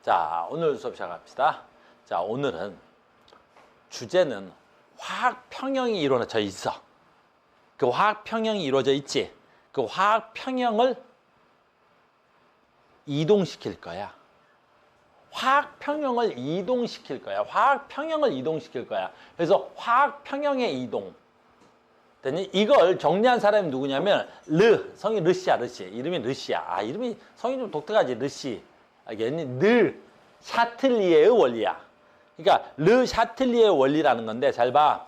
자, 오늘 수업 시작합시다. 자, 오늘은 주제는 화학 평형이 이루어져 있어. 그 화학 평형이 이루어져 있지. 그 화학 평형을 이동시킬 거야. 화학 평형을 이동시킬 거야. 화학 평형을 이동시킬 거야. 그래서 화학 평형의 이동. 됐니? 이걸 정리한 사람이 누구냐면 성이 르시야. 이름이 르시야. 이름이 성이 좀 독특하지. 르시. 알겠니? 르 샤틀리에의 원리야. 그러니까 르 샤틀리에의 원리라는 건데 잘 봐.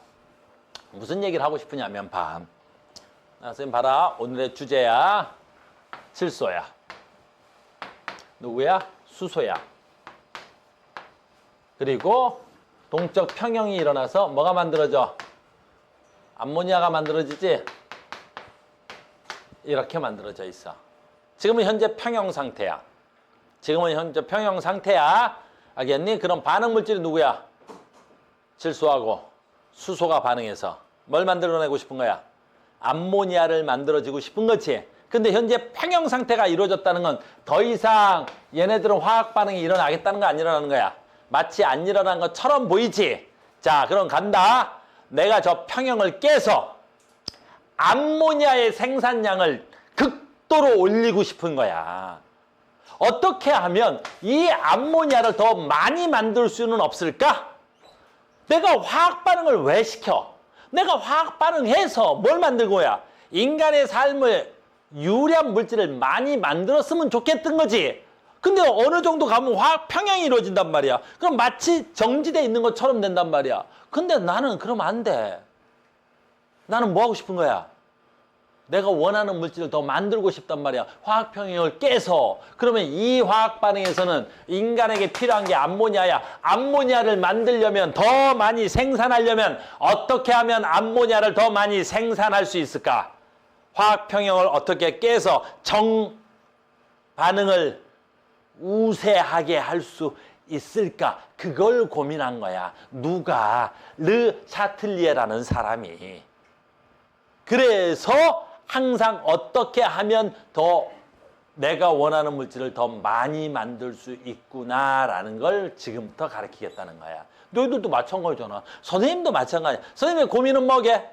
무슨 얘기를 하고 싶으냐면 봐. 선생님 봐라. 오늘의 주제야. 질소야. 누구야? 수소야. 그리고 동적 평형이 일어나서 뭐가 만들어져? 암모니아가 만들어지지? 이렇게 만들어져 있어. 지금은 현재 평형 상태야. 알겠니? 그럼 반응 물질이 누구야? 질소하고 수소가 반응해서 뭘 만들어내고 싶은 거야? 암모니아를 만들어지고 싶은 거지. 근데 현재 평형 상태가 이루어졌다는 건 더 이상 얘네들은 화학 반응이 일어나겠다는 거 안 일어나는 거야. 마치 안 일어난 것처럼 보이지? 자, 그럼 간다. 내가 저 평형을 깨서 암모니아의 생산량을 극도로 올리고 싶은 거야. 어떻게 하면 이 암모니아를 더 많이 만들 수는 없을까? 내가 화학 반응을 왜 시켜? 내가 화학 반응해서 뭘 만들 거야? 인간의 삶을 유리한 물질을 많이 만들었으면 좋겠던 거지. 근데 어느 정도 가면 화학 평형이 이루어진단 말이야. 그럼 마치 정지되어 있는 것처럼 된단 말이야. 근데 나는 그러면 안 돼. 나는 뭐 하고 싶은 거야? 내가 원하는 물질을 더 만들고 싶단 말이야. 화학 평형을 깨서. 그러면 이 화학 반응에서는 인간에게 필요한 게 암모니아야. 암모니아를 만들려면, 더 많이 생산하려면 어떻게 하면 암모니아를 더 많이 생산할 수 있을까? 화학 평형을 어떻게 깨서 정 반응을 우세하게 할 수 있을까? 그걸 고민한 거야. 누가? 르 샤틀리에라는 사람이. 그래서 항상 어떻게 하면 더 내가 원하는 물질을 더 많이 만들 수 있구나라는 걸 지금부터 가르치겠다는 거야. 너희들도 마찬가지잖아. 선생님도 마찬가지야. 선생님의 고민은 뭐게?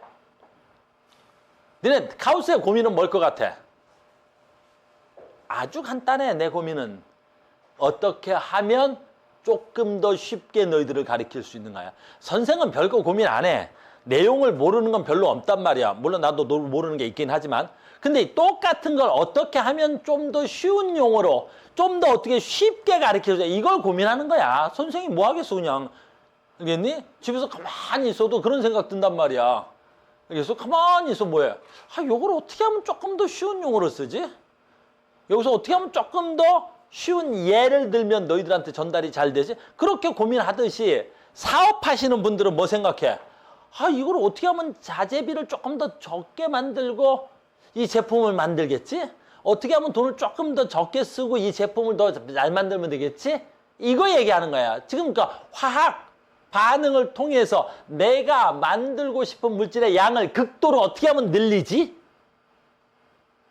너네 카우스의 고민은 뭘 것 같아? 아주 간단해. 내 고민은 어떻게 하면 조금 더 쉽게 너희들을 가르칠 수 있는 거야. 선생은 별거 고민 안 해. 내용을 모르는 건 별로 없단 말이야. 물론 나도 모르는 게 있긴 하지만. 근데 똑같은 걸 어떻게 하면 좀 더 쉬운 용어로 좀 더 어떻게 쉽게 가르쳐줘. 이걸 고민하는 거야. 선생이 뭐 하겠어 그냥. 알겠니? 집에서 가만히 있어도 그런 생각 든단 말이야. 그래서 가만히 있어 뭐해? 요걸 어떻게 하면 조금 더 쉬운 용어로 쓰지? 여기서 어떻게 하면 조금 더 쉬운 예를 들면 너희들한테 전달이 잘 되지? 그렇게 고민하듯이 사업하시는 분들은 뭐 생각해? 이걸 어떻게 하면 자재비를 조금 더 적게 만들고 이 제품을 만들겠지? 어떻게 하면 돈을 조금 더 적게 쓰고 이 제품을 더 잘 만들면 되겠지? 이거 얘기하는 거야. 지금 그러니까 화학 반응을 통해서 내가 만들고 싶은 물질의 양을 극도로 어떻게 하면 늘리지?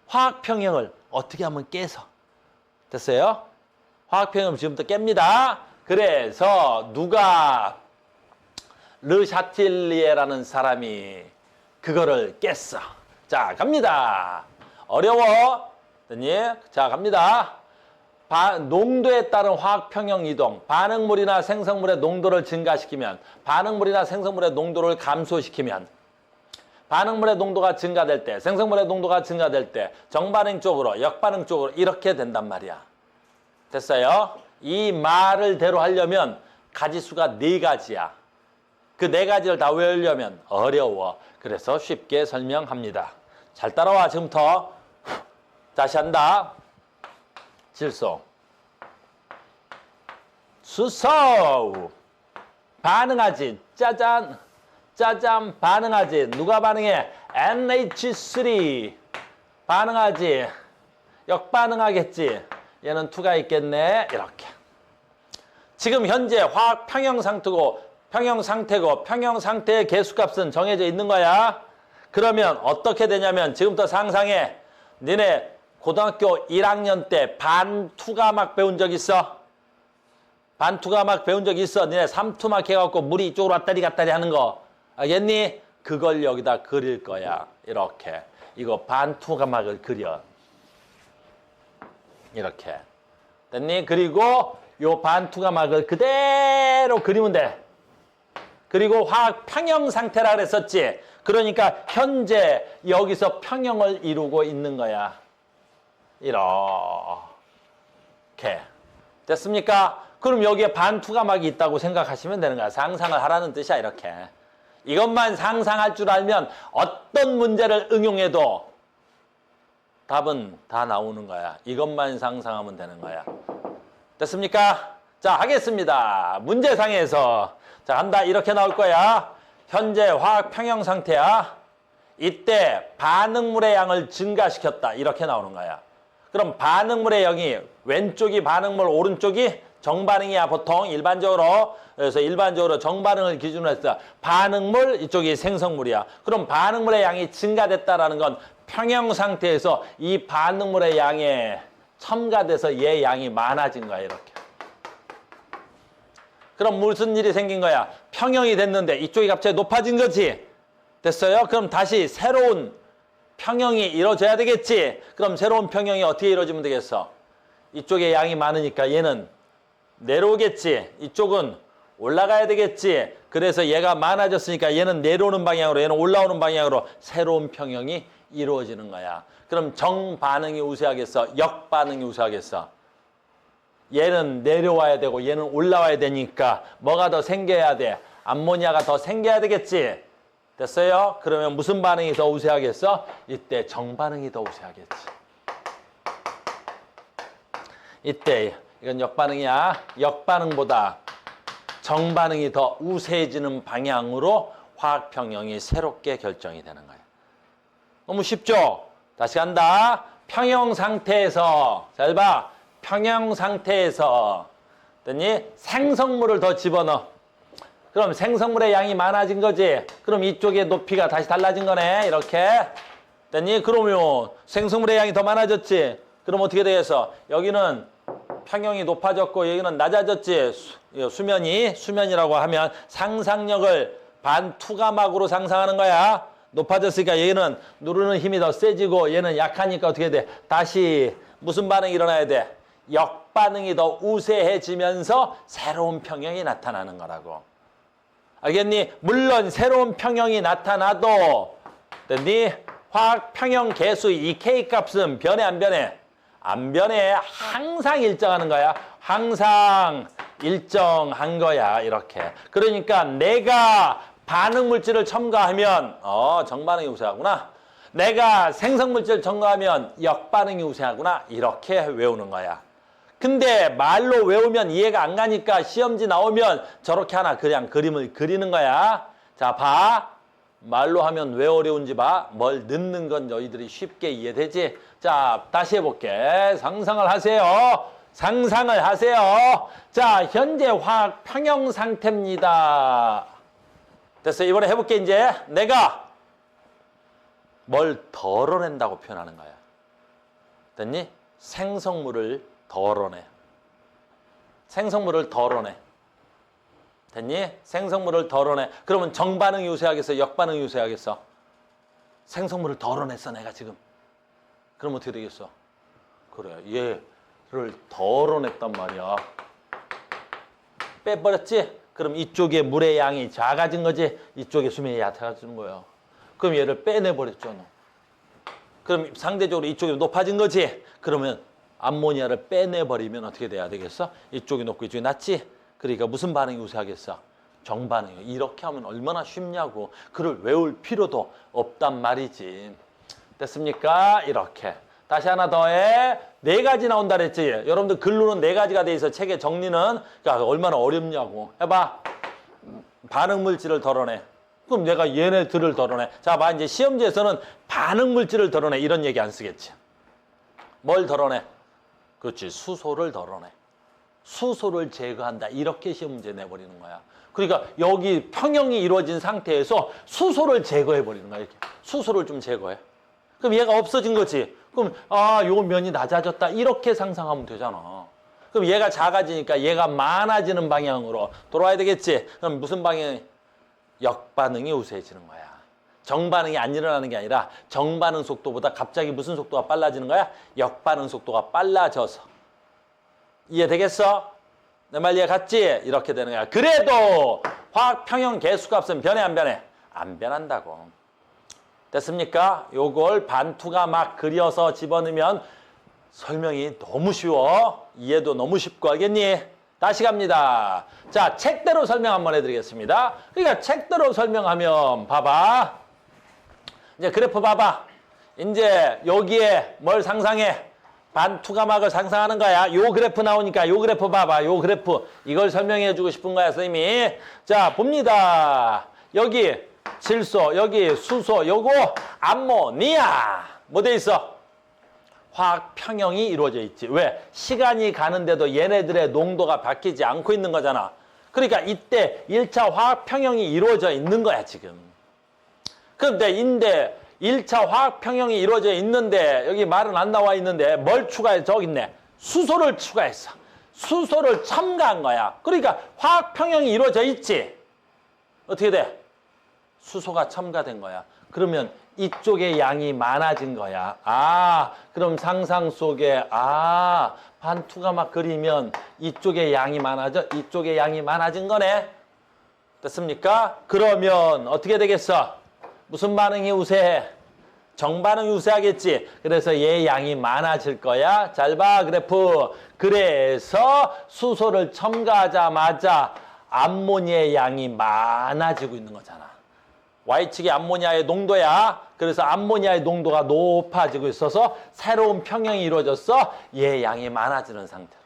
화학 평형을 어떻게 하면 깨서. 됐어요? 화학 평형을 지금부터 깹니다. 그래서 누가 르 샤틸리에라는 사람이 그거를 깼어. 자, 갑니다. 어려워. 됐니? 자, 갑니다. 농도에 따른 화학 평형 이동. 반응물이나 생성물의 농도를 증가시키면, 반응물이나 생성물의 농도를 감소시키면, 반응물의 농도가 증가될 때, 생성물의 농도가 증가될 때 정반응 쪽으로, 역반응 쪽으로 이렇게 된단 말이야. 됐어요? 이 말을 대로 하려면 가지수가 4가지야. 그 4가지를 다 외우려면 어려워. 그래서 쉽게 설명합니다. 잘 따라와. 지금부터 다시 한다. 질소, 수소 반응하지. 짜잔, 짜잔 반응하지. 누가 반응해? NH3 반응하지. 역반응하겠지. 얘는 2가 있겠네. 이렇게. 지금 현재 화학 평형 상태고 평형 상태의 개수값은 정해져 있는 거야. 그러면 어떻게 되냐면 지금부터 상상해. 니네 고등학교 1학년 때 반투가막 배운 적 있어? 반투가막 배운 적 있어? 니네 삼투막 해갖고 물이 이쪽으로 왔다리 갔다리 하는 거. 알겠니? 그걸 여기다 그릴 거야. 이렇게. 이거 반투가막을 그려. 이렇게. 됐니? 그리고 요 반투가막을 그대로 그리면 돼. 그리고 화학 평형 상태라 그랬었지. 그러니까 현재 여기서 평형을 이루고 있는 거야. 이렇게. 됐습니까? 그럼 여기에 반투가막이 있다고 생각하시면 되는 거야. 상상을 하라는 뜻이야, 이렇게. 이것만 상상할 줄 알면 어떤 문제를 응용해도 답은 다 나오는 거야. 이것만 상상하면 되는 거야. 됐습니까? 자, 하겠습니다. 문제상에서. 자, 간다. 이렇게 나올 거야. 현재 화학 평형 상태야. 이때 반응물의 양을 증가시켰다. 이렇게 나오는 거야. 그럼 반응물의 양이 왼쪽이 반응물, 오른쪽이 정반응이야. 보통 일반적으로. 그래서 일반적으로 정반응을 기준으로 해서 반응물, 이쪽이 생성물이야. 그럼 반응물의 양이 증가됐다라는 건 평형 상태에서 이 반응물의 양에 첨가돼서 얘 양이 많아진 거야. 이렇게. 그럼 무슨 일이 생긴 거야? 평형이 됐는데 이쪽이 갑자기 높아진 거지. 됐어요? 그럼 다시 새로운 평형이 이루어져야 되겠지. 그럼 새로운 평형이 어떻게 이루어지면 되겠어? 이쪽에 양이 많으니까 얘는 내려오겠지. 이쪽은 올라가야 되겠지. 그래서 얘가 많아졌으니까 얘는 내려오는 방향으로, 얘는 올라오는 방향으로 새로운 평형이 이루어지는 거야. 그럼 정반응이 우세하겠어? 역반응이 우세하겠어? 얘는 내려와야 되고 얘는 올라와야 되니까 뭐가 더 생겨야 돼? 암모니아가 더 생겨야 되겠지. 됐어요? 그러면 무슨 반응이 더 우세하겠어? 이때 정반응이 더 우세하겠지. 이때 이건 역반응이야. 역반응보다 정반응이 더 우세해지는 방향으로 화학평형이 새롭게 결정이 되는 거야. 너무 쉽죠? 다시 간다. 평형 상태에서, 잘 봐. 평형 상태에서 됐니? 생성물을 더 집어넣어. 그럼 생성물의 양이 많아진 거지. 그럼 이쪽의 높이가 다시 달라진 거네. 이렇게. 됐니? 그러면 생성물의 양이 더 많아졌지. 그럼 어떻게 되겠어? 여기는 평형이 높아졌고 여기는 낮아졌지. 수면이라고 하면 상상력을 반투가막으로 상상하는 거야. 높아졌으니까 얘는 누르는 힘이 더 세지고 얘는 약하니까 어떻게 돼? 다시 무슨 반응이 일어나야 돼? 역반응이 더 우세해지면서 새로운 평형이 나타나는 거라고. 알겠니? 물론 새로운 평형이 나타나도 됐니? 화학 평형 개수 이 K 값은 변해 안 변해? 안 변해. 항상 일정하는 거야. 항상 일정한 거야. 이렇게. 그러니까 내가 반응 물질을 첨가하면 정반응이 우세하구나. 내가 생성물질을 첨가하면 역반응이 우세하구나. 이렇게 외우는 거야. 근데 말로 외우면 이해가 안 가니까 시험지 나오면 저렇게 하나 그냥 그림을 그리는 거야. 자, 봐. 말로 하면 왜 어려운지 봐. 뭘 넣는 건 너희들이 쉽게 이해되지? 자, 다시 해볼게. 상상을 하세요. 상상을 하세요. 자, 현재 화학 평형 상태입니다. 됐어. 이번에 해볼게. 이제 내가 뭘 덜어낸다고 표현하는 거야. 됐니? 생성물을 덜어내. 생성물을 덜어내. 됐니? 생성물을 덜어내. 그러면 정반응이 우세하겠어? 역반응이 우세하겠어? 생성물을 덜어냈어, 내가 지금. 그럼 어떻게 되겠어? 그래, 얘를 덜어냈단 말이야. 빼버렸지? 그럼 이쪽에 물의 양이 작아진 거지? 이쪽에 수면이 얕아지는 거야. 그럼 얘를 빼내버렸잖아. 그럼 상대적으로 이쪽이 높아진 거지? 그러면 암모니아를 빼내버리면 어떻게 돼야 되겠어? 이쪽이 높고 이쪽이 낮지? 그러니까 무슨 반응이 우세하겠어? 정반응이요. 이렇게 하면 얼마나 쉽냐고. 그걸 외울 필요도 없단 말이지. 됐습니까? 이렇게. 다시 하나 더 해. 4가지 나온다 그랬지? 여러분들 글로는 4가지가 돼 있어. 책의 정리는. 그러니까 얼마나 어렵냐고. 해봐. 반응물질을 덜어내. 그럼 내가 얘네들을 덜어내. 자, 봐. 이제 시험지에서는 반응물질을 덜어내. 이런 얘기 안 쓰겠지. 뭘 덜어내? 그렇지. 수소를 덜어내. 수소를 제거한다. 이렇게 시험 문제 내버리는 거야. 그러니까 여기 평형이 이루어진 상태에서 수소를 제거해버리는 거야. 이렇게. 수소를 좀 제거해. 그럼 얘가 없어진 거지. 그럼 요 면이 낮아졌다. 이렇게 상상하면 되잖아. 그럼 얘가 작아지니까 얘가 많아지는 방향으로 돌아와야 되겠지. 그럼 무슨 방향이? 역반응이 우세해지는 거야. 정반응이 안 일어나는 게 아니라 정반응 속도보다 갑자기 무슨 속도가 빨라지는 거야? 역반응 속도가 빨라져서. 이해되겠어? 내 말 이해 갔지? 이렇게 되는 거야. 그래도 화학 평형 계수값은 변해 안 변해? 안 변한다고. 됐습니까? 요걸 반투가 막 그려서 집어넣으면 설명이 너무 쉬워. 이해도 너무 쉽고 알겠니? 다시 갑니다. 자, 책대로 설명 한번 해드리겠습니다. 그러니까 책대로 설명하면 봐봐. 이제 그래프 봐봐. 이제 여기에 뭘 상상해? 반투가막을 상상하는 거야. 요 그래프 나오니까 요 그래프 봐봐. 요 그래프. 이걸 설명해 주고 싶은 거야, 선생님이. 자, 봅니다. 여기 질소, 여기 수소, 요거 암모니아. 뭐 돼 있어? 화학 평형이 이루어져 있지. 왜? 시간이 가는데도 얘네들의 농도가 바뀌지 않고 있는 거잖아. 그러니까 이때 1차 화학 평형이 이루어져 있는 거야, 지금. 근데 1차 화학 평형이 이루어져 있는데 여기 말은 안 나와 있는데 뭘 추가해? 저기 있네. 수소를 추가했어. 수소를 첨가한 거야. 그러니까 화학 평형이 이루어져 있지. 어떻게 돼? 수소가 첨가된 거야. 그러면 이쪽의 양이 많아진 거야. 아, 그럼 상상 속에 반투가 막 그리면 이쪽의 양이 많아져? 이쪽의 양이 많아진 거네. 됐습니까? 그러면 어떻게 되겠어? 무슨 반응이 우세해? 정반응이 우세하겠지. 그래서 얘 양이 많아질 거야. 잘 봐, 그래프. 그래서 수소를 첨가하자마자 암모니아의 양이 많아지고 있는 거잖아. Y축이 암모니아의 농도야. 그래서 암모니아의 농도가 높아지고 있어서 새로운 평형이 이루어졌어. 얘 양이 많아지는 상태로.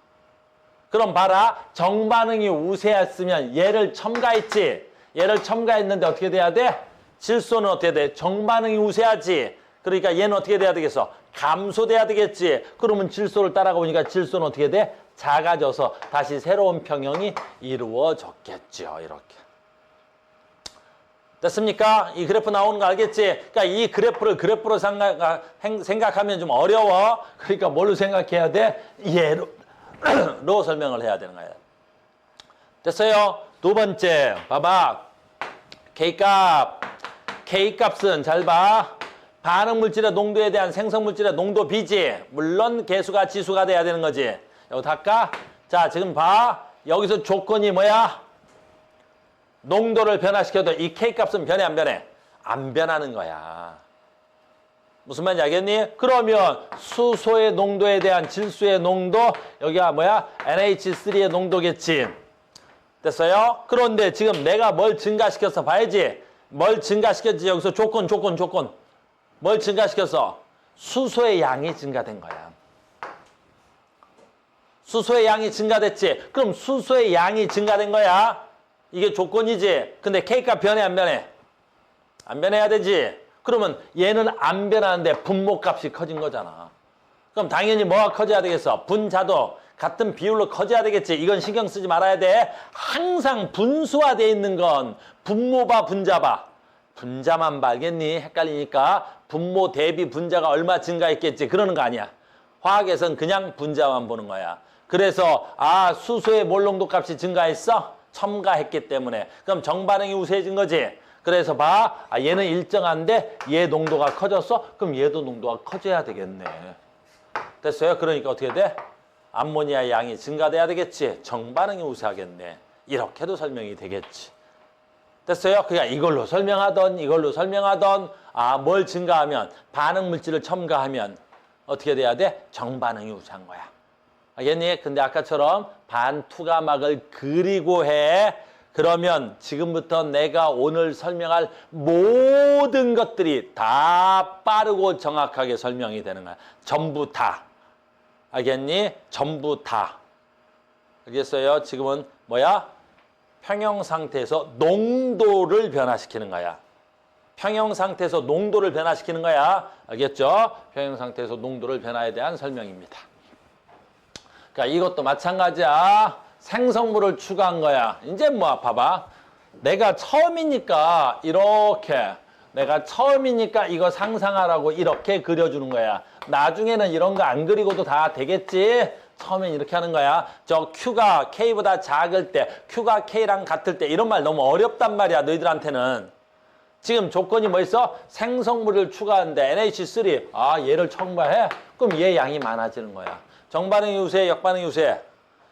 그럼 봐라. 정반응이 우세했으면 얘를 첨가했지. 얘를 첨가했는데 어떻게 돼야 돼? 질소는 어떻게 돼? 정반응이 우세하지. 그러니까 얘는 어떻게 돼야 되겠어? 감소돼야 되겠지. 그러면 질소를 따라가 보니까 질소는 어떻게 돼? 작아져서 다시 새로운 평형이 이루어졌겠죠. 이렇게. 됐습니까? 이 그래프 나오는 거 알겠지? 그러니까 이 그래프를 그래프로 생각하면 좀 어려워. 그러니까 뭘로 생각해야 돼? 얘로 설명을 해야 되는 거야. 됐어요? 두 번째, 봐봐. K값은 잘 봐. 반응물질의 농도에 대한 생성물질의 농도 비지. 물론 개수가 지수가 돼야 되는 거지. 여기 할까? 자, 지금 봐. 여기서 조건이 뭐야? 농도를 변화시켜도 이 K값은 변해 안 변해? 안 변하는 거야. 무슨 말인지 알겠니? 그러면 수소의 농도에 대한 질소의 농도, 여기가 뭐야? NH3의 농도겠지. 됐어요? 그런데 지금 내가 뭘 증가시켰어? 봐야지. 뭘 증가시켰지? 여기서 조건. 뭘 증가시켰어? 수소의 양이 증가된 거야. 수소의 양이 증가됐지? 그럼 수소의 양이 증가된 거야. 이게 조건이지. 근데 K값 변해 안 변해? 안 변해야 되지. 그러면 얘는 안 변하는데 분모값이 커진 거잖아. 그럼 당연히 뭐가 커져야 되겠어? 분자도 같은 비율로 커져야 되겠지. 이건 신경 쓰지 말아야 돼. 항상 분수화되어 있는 건 분모봐 분자봐. 분자만 봐. 알겠니? 헷갈리니까 분모 대비 분자가 얼마 증가했겠지. 그러는 거 아니야. 화학에선 그냥 분자만 보는 거야. 그래서 수소의 몰농도 값이 증가했어? 첨가했기 때문에. 그럼 정반응이 우세해진 거지. 그래서 봐. 얘는 일정한데 얘 농도가 커졌어? 그럼 얘도 농도가 커져야 되겠네. 됐어요? 그러니까 어떻게 돼? 암모니아 양이 증가돼야 되겠지. 정반응이 우세하겠네. 이렇게도 설명이 되겠지. 됐어요? 그러니까 이걸로 설명하던 뭘 증가하면 반응 물질을 첨가하면 어떻게 돼야 돼? 정반응이 우세한 거야. 알겠니? 근데 아까처럼 반투가막을 그리고 해. 그러면 지금부터 내가 오늘 설명할 모든 것들이 다 빠르고 정확하게 설명이 되는 거야. 전부 다. 알겠니? 전부 다. 알겠어요? 지금은 뭐야? 평형 상태에서 농도를 변화시키는 거야. 평형 상태에서 농도를 변화시키는 거야. 알겠죠? 평형 상태에서 농도를 변화에 대한 설명입니다. 그러니까 이것도 마찬가지야. 생성물을 추가한 거야. 이제 뭐 봐봐. 내가 처음이니까 이거 상상하라고 이렇게 그려주는 거야. 나중에는 이런 거 안 그리고도 다 되겠지? 처음엔 이렇게 하는 거야. 저 Q가 K보다 작을 때, Q가 K랑 같을 때 이런 말 너무 어렵단 말이야. 너희들한테는. 지금 조건이 뭐 있어? 생성물을 추가하는데 NH3. 아, 얘를 첨가해? 그럼 얘 양이 많아지는 거야. 정반응이 우세해, 역반응이 우세해?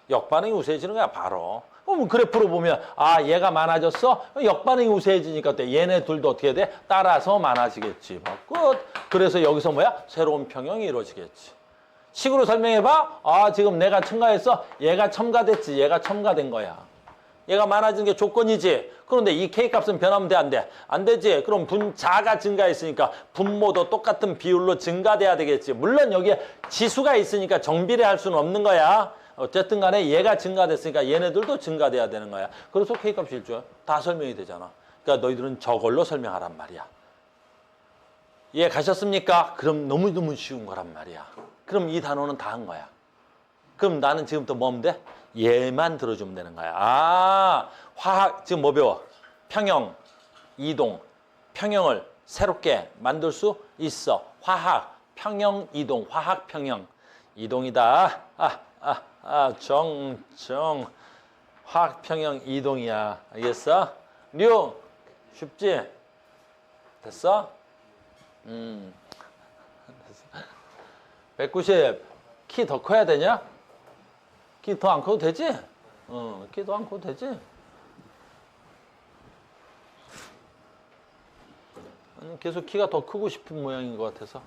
역반응이 우세해지는 거야, 바로. 그럼 그래프로 보면 아, 얘가 많아졌어? 역반응이 우세해지니까 또 얘네 둘도 어떻게 돼? 따라서 많아지겠지. 뭐 끝. 그래서 여기서 뭐야? 새로운 평형이 이루어지겠지. 식으로 설명해봐. 아, 지금 내가 첨가했어? 얘가 첨가됐지. 얘가 첨가된 거야. 얘가 많아지는 게 조건이지. 그런데 이 K값은 변하면 돼, 안 돼? 안 되지. 그럼 분자가 증가했으니까 분모도 똑같은 비율로 증가돼야 되겠지. 물론 여기에 지수가 있으니까 정비례할 수는 없는 거야. 어쨌든 간에 얘가 증가됐으니까 얘네들도 증가돼야 되는 거야. 그래서 K값이 1조. 다 설명이 되잖아. 그러니까 너희들은 저걸로 설명하란 말이야. 이해 가셨습니까? 그럼 너무너무 쉬운 거란 말이야. 그럼 이 단어는 다 한 거야. 그럼 나는 지금부터 뭐 하면 돼? 얘만 들어주면 되는 거야. 아, 화학, 지금 뭐 배워? 평형, 이동, 평형을 새롭게 만들 수 있어. 화학, 평형, 이동, 화학, 평형. 이동이다. 화학, 평형, 이동이야. 알겠어? 류, 쉽지? 됐어? 190, 키 더 커야 되냐? 키 더 안 커도 되지? 키 더 안 커도 되지? 계속 키가 더 크고 싶은 모양인 것 같아서.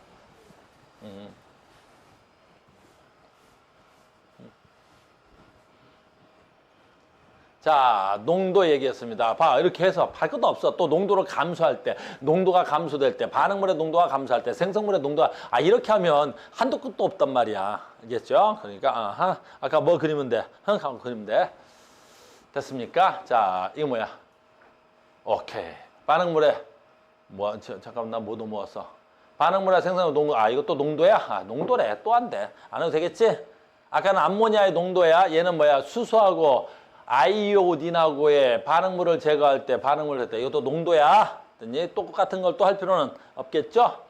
자, 농도 얘기했습니다. 봐, 이렇게 해서 할 것도 없어. 또 농도를 감소할 때, 농도가 감소될 때, 반응물의 농도가 감소할 때, 생성물의 농도가, 이렇게 하면 한도 끝도 없단 말이야. 알겠죠? 그러니까, 아까 뭐 그리면 돼? 하고 그리면 돼. 됐습니까? 자, 이거 뭐야? 오케이. 반응물의, 잠깐만, 나 뭐도 모았어. 반응물의 생성물 농도, 이것도 농도야? 농도래. 또 안 돼. 안 해도 되겠지? 아까는 암모니아의 농도야. 얘는 뭐야? 수소하고, 아이오딘하고의 반응물을 제거할 때 반응물을 했다. 이것도 농도야. 똑같은 걸 또 할 필요는 없겠죠?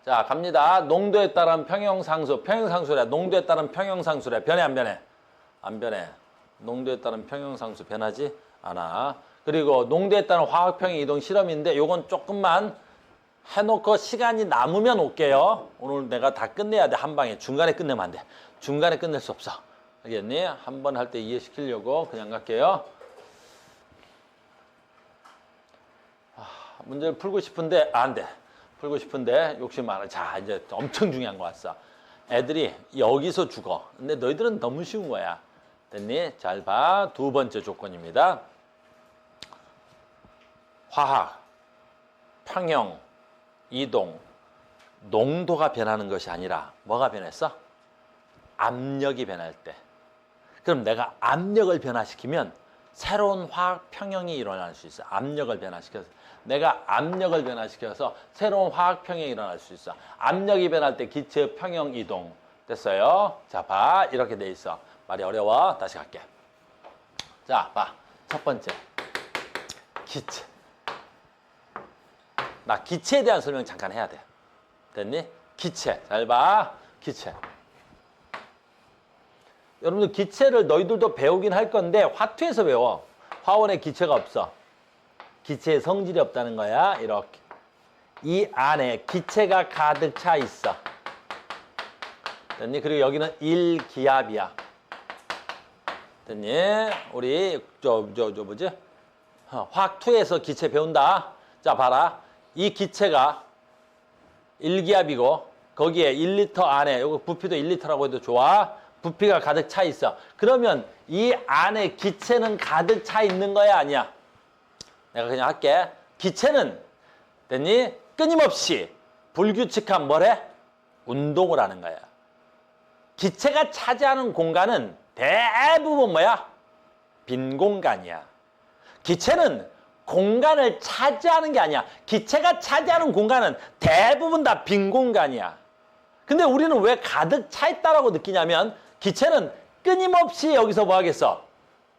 자, 갑니다. 농도에 따른 평형상수. 평형상수래. 농도에 따른 평형상수래. 변해, 안 변해? 안 변해. 농도에 따른 평형상수 변하지 않아. 그리고 농도에 따른 화학평형 이동 실험인데 요건 조금만 해놓고 시간이 남으면 올게요. 오늘 내가 다 끝내야 돼. 한 방에. 중간에 끝내면 안 돼. 중간에 끝낼 수 없어. 알겠니? 한 번 할 때 이해시키려고 그냥 갈게요. 문제를 풀고 싶은데 안 돼. 풀고 싶은데 욕심 많아. 자, 이제 엄청 중요한 거 왔어. 애들이 여기서 죽어. 근데 너희들은 너무 쉬운 거야. 됐니? 잘 봐. 두 번째 조건입니다. 화학, 평형, 이동, 농도가 변하는 것이 아니라 뭐가 변했어? 압력이 변할 때. 그럼 내가 압력을 변화시키면 새로운 화학 평형이 일어날 수 있어. 압력을 변화시켜서. 내가 압력을 변화시켜서 새로운 화학 평형이 일어날 수 있어. 압력이 변할 때 기체 평형 이동. 됐어요? 자, 봐. 이렇게 돼 있어. 말이 어려워. 다시 갈게. 자, 봐. 첫 번째. 기체. 나 기체에 대한 설명 잠깐 해야 돼. 됐니? 기체. 잘 봐. 기체. 여러분들 기체를 너희들도 배우긴 할 건데 화투에서 배워. 화원에 기체가 없어. 기체의 성질이 없다는 거야. 이렇게. 이 안에 기체가 가득 차 있어. 됐니? 그리고 여기는 1기압이야. 됐니? 우리 뭐지? 화투에서 기체 배운다. 자, 봐라. 이 기체가 1기압이고 거기에 1리터 안에 요거 부피도 1리터라고 해도 좋아. 부피가 가득 차 있어. 그러면 이 안에 기체는 가득 차 있는 거야, 아니야? 내가 그냥 할게. 기체는 됐니? 끊임없이 불규칙한 뭐래? 운동을 하는 거야. 기체가 차지하는 공간은 대부분 뭐야? 빈 공간이야. 기체는 공간을 차지하는 게 아니야. 기체가 차지하는 공간은 대부분 다 빈 공간이야. 근데 우리는 왜 가득 차 있다라고 느끼냐면 기체는 끊임없이 여기서 뭐 하겠어?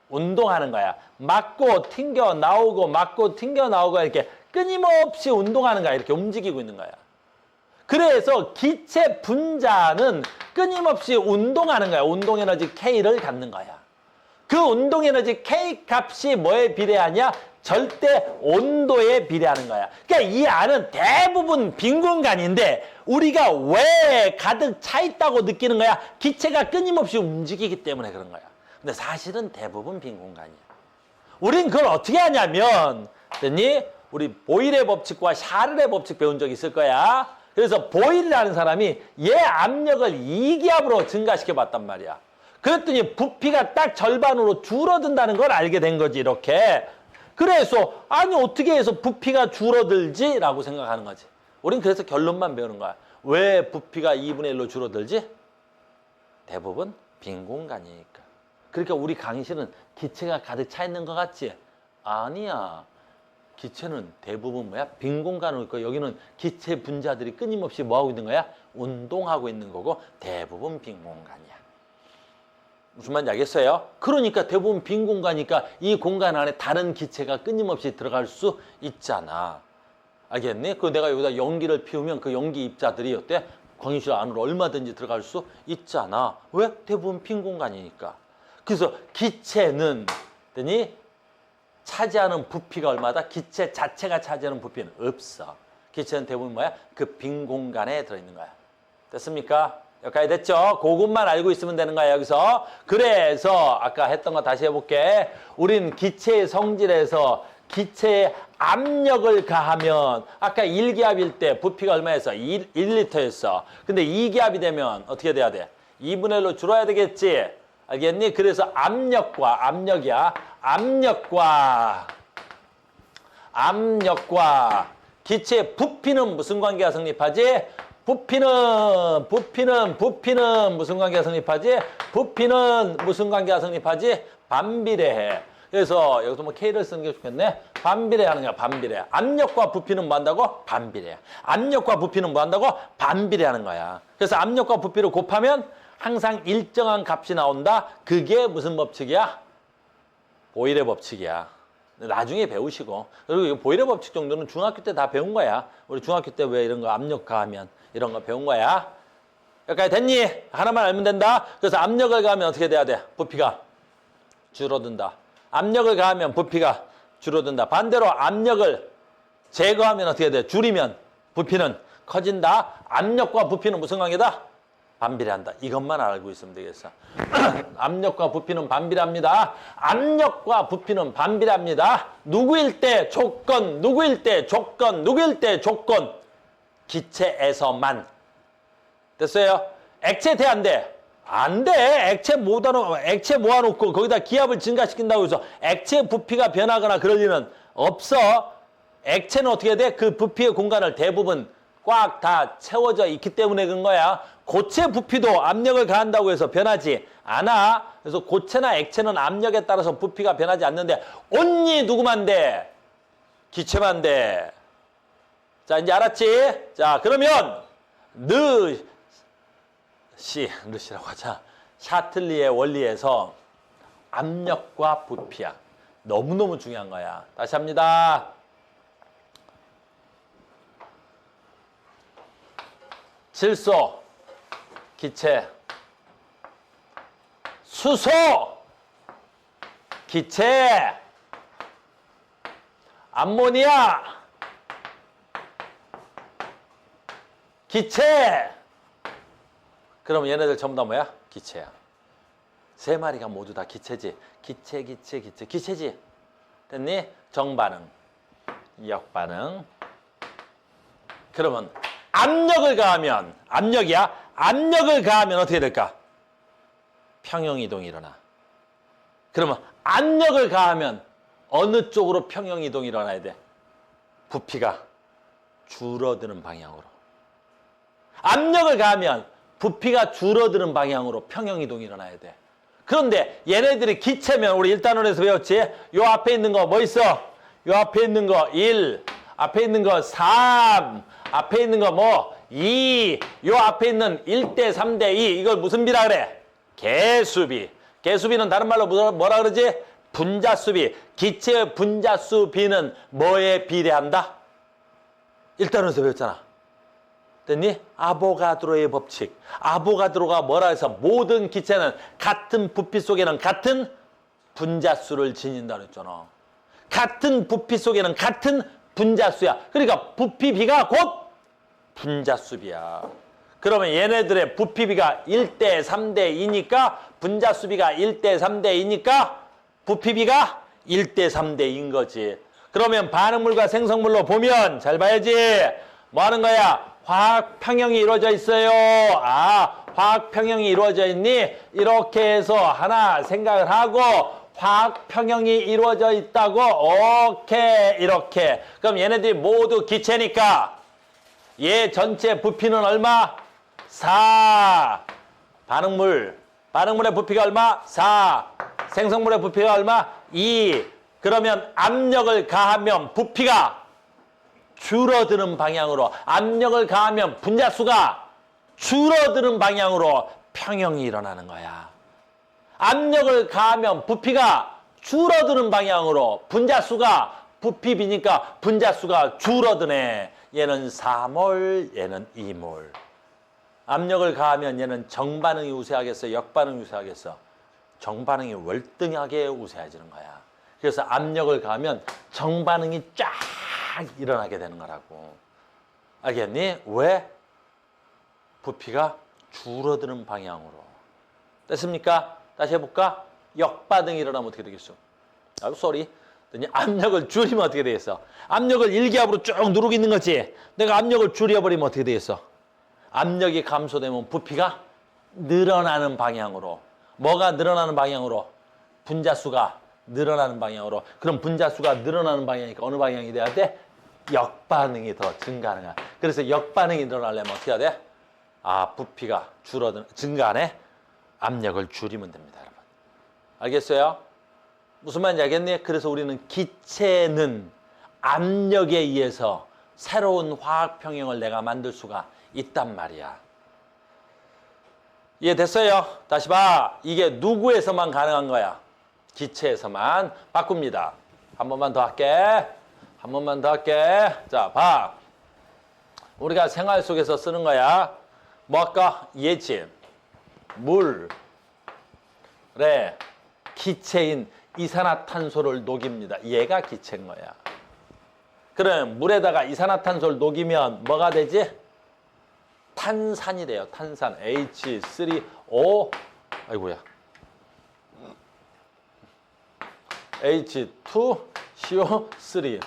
운동하는 거야. 맞고 튕겨 나오고 맞고 튕겨 나오고 이렇게 끊임없이 운동하는 거야. 이렇게 움직이고 있는 거야. 그래서 기체 분자는 끊임없이 운동하는 거야. 운동 에너지 K를 갖는 거야. 그 운동 에너지 K 값이 뭐에 비례하냐? 절대 온도에 비례하는 거야. 그러니까 이 안은 대부분 빈 공간인데 우리가 왜 가득 차 있다고 느끼는 거야? 기체가 끊임없이 움직이기 때문에 그런 거야. 근데 사실은 대부분 빈 공간이야. 우린 그걸 어떻게 하냐면, 우리 보일의 법칙과 샤를의 법칙 배운 적 있을 거야. 그래서 보일이라는 사람이 얘 압력을 2기압으로 증가시켜 봤단 말이야. 그랬더니 부피가 딱 절반으로 줄어든다는 걸 알게 된 거지, 이렇게. 그래서 아니 어떻게 해서 부피가 줄어들지? 라고 생각하는 거지. 우린 그래서 결론만 배우는 거야. 왜 부피가 2분의 1로 줄어들지? 대부분 빈 공간이니까. 그러니까 우리 강의실은 기체가 가득 차 있는 것 같지? 아니야. 기체는 대부분 뭐야? 빈 공간으로 있고 여기는 기체 분자들이 끊임없이 뭐하고 있는 거야? 운동하고 있는 거고 대부분 빈 공간이야. 무슨 말인지 알겠어요? 그러니까 대부분 빈 공간이니까 이 공간 안에 다른 기체가 끊임없이 들어갈 수 있잖아. 알겠니? 그 내가 여기다 연기를 피우면 그 연기 입자들이 어때? 광유실 안으로 얼마든지 들어갈 수 있잖아. 왜? 대부분 빈 공간이니까. 그래서 기체는 차지하는 부피가 얼마다? 기체 자체가 차지하는 부피는 없어. 기체는 대부분 뭐야? 그 빈 공간에 들어있는 거야. 됐습니까? 여기까지 됐죠? 그것만 알고 있으면 되는 거야, 여기서. 그래서 아까 했던 거 다시 해볼게. 우린 기체의 성질에서 기체에 압력을 가하면 아까 1기압일 때 부피가 얼마였어? 1리터였어. 근데 2기압이 되면 어떻게 돼야 돼? 2분의 1로 줄어야 되겠지? 알겠니? 그래서 압력과 기체의 부피는 무슨 관계가 성립하지? 부피는 무슨 관계가 성립하지? 부피는 무슨 관계가 성립하지? 반비례해. 그래서 여기서 뭐 K를 쓰는 게 좋겠네. 반비례하는 거야, 반비례. 압력과 부피는 뭐 한다고? 반비례. 압력과 부피는 뭐 한다고? 반비례하는 거야. 그래서 압력과 부피를 곱하면 항상 일정한 값이 나온다. 그게 무슨 법칙이야? 보일의 법칙이야. 나중에 배우시고. 그리고 보일의 법칙 정도는 중학교 때 다 배운 거야. 우리 중학교 때 왜 이런 거 압력 가하면 이런 거 배운 거야. 여기까지 됐니? 하나만 알면 된다. 그래서 압력을 가하면 어떻게 돼야 돼? 부피가 줄어든다. 압력을 가하면 부피가 줄어든다. 반대로 압력을 제거하면 어떻게 돼? 줄이면 부피는 커진다. 압력과 부피는 무슨 관계다? 반비례한다. 이것만 알고 있으면 되겠어. 압력과 부피는 반비례합니다. 압력과 부피는 반비례합니다. 누구일 때 조건, 누구일 때 조건, 누구일 때 조건. 기체에서만. 됐어요? 액체 돼, 안 돼? 안 돼. 액체 모아놓고 거기다 기압을 증가시킨다고 해서 액체 부피가 변하거나 그럴 리는 없어. 액체는 어떻게 돼? 그 부피의 공간을 대부분 꽉 다 채워져 있기 때문에 그런 거야. 고체 부피도 압력을 가한다고 해서 변하지 않아. 그래서 고체나 액체는 압력에 따라서 부피가 변하지 않는데 온리 누구만 돼? 기체만 돼. 자, 이제 알았지? 자, 그러면 르시라고 하자. 샤틀리의 원리에서 압력과 부피야. 너무너무 중요한 거야. 다시 합니다. 질소, 기체, 수소, 기체, 암모니아, 기체. 그럼 얘네들 전부 다 뭐야? 기체야. 세 마리가 모두 다 기체지. 기체지. 됐니? 정반응, 역반응. 그러면 압력을 가하면, 압력을 가하면 어떻게 될까? 평형이동이 일어나. 그러면 압력을 가하면 어느 쪽으로 평형이동이 일어나야 돼? 부피가 줄어드는 방향으로. 압력을 가하면 부피가 줄어드는 방향으로 평형이동이 일어나야 돼. 그런데 얘네들이 기체면 우리 1단원에서 배웠지? 요 앞에 있는 거 뭐 있어? 요 앞에 있는 거 1, 앞에 있는 거 3, 앞에 있는 거 뭐 2, 요 앞에 있는 1대 3대 2 이걸 무슨 비라 그래? 개수비. 개수비는 다른 말로 뭐라 그러지? 분자수비. 기체의 분자수비는 뭐에 비례한다? 1단원에서 배웠잖아. 됐니? 아보가드로의 법칙. 아보가드로가 뭐라 해서 모든 기체는 같은 부피 속에는 같은 분자수를 지닌다 그랬잖아. 같은 부피 속에는 같은 분자수야. 그러니까 부피비가 곧 분자수비야. 그러면 얘네들의 부피비가 1대 3대 2니까 분자수비가 1대 3대 2니까 부피비가 1대 3대 2인 거지. 그러면 반응물과 생성물로 보면 잘 봐야지. 뭐 하는 거야? 화학 평형이 이루어져 있어요. 아, 화학 평형이 이루어져 있니? 이렇게 해서 하나 생각을 하고 화학 평형이 이루어져 있다고. 오케이. 이렇게. 그럼 얘네들이 모두 기체니까 얘 전체 부피는 얼마? 4. 반응물의 부피가 얼마? 4. 생성물의 부피가 얼마? 2. 그러면 압력을 가하면 부피가 줄어드는 방향으로, 압력을 가하면 분자수가 줄어드는 방향으로 평형이 일어나는 거야. 압력을 가하면 부피가 줄어드는 방향으로 분자수가, 부피비니까 분자수가 줄어드네. 얘는 4몰, 얘는 2몰. 압력을 가하면 얘는 정반응이 우세하겠어, 역반응이 우세하겠어? 정반응이 월등하게 우세해지는 거야. 그래서 압력을 가하면 정반응이 쫙 일어나게 되는 거라고. 알겠니? 왜? 부피가 줄어드는 방향으로. 됐습니까? 다시 해볼까? 역반응이 일어나면 어떻게 되겠어? 아유, 쏘리. 압력을 줄이면 어떻게 되겠어? 압력을 일기압으로 쭉 누르고 있는 거지. 내가 압력을 줄여버리면 어떻게 되겠어? 압력이 감소되면 부피가 늘어나는 방향으로. 뭐가 늘어나는 방향으로? 분자수가 늘어나는 방향으로. 그럼 분자수가 늘어나는 방향이니까 어느 방향이 돼야 돼? 역반응이 더 증가하는 거야. 그래서 역반응이 늘어나려면 어떻게 해야 돼? 아, 부피가 증가하네? 압력을 줄이면 됩니다, 여러분. 알겠어요? 무슨 말인지 알겠니? 그래서 우리는 기체는 압력에 의해서 새로운 화학 평형을 내가 만들 수가 있단 말이야. 이해됐어요? 다시 봐. 이게 누구에서만 가능한 거야? 기체에서만. 바꿉니다. 한 번만 더 할게. 한 번만 더 할게. 자, 봐. 우리가 생활 속에서 쓰는 거야. 뭐 할까? 얘지. 물에 기체인 이산화탄소를 녹입니다. 얘가 기체인 거야. 그럼 물에다가 이산화탄소를 녹이면 뭐가 되지? 탄산이 돼요. 탄산. H3O. 아이고야. H2CO3.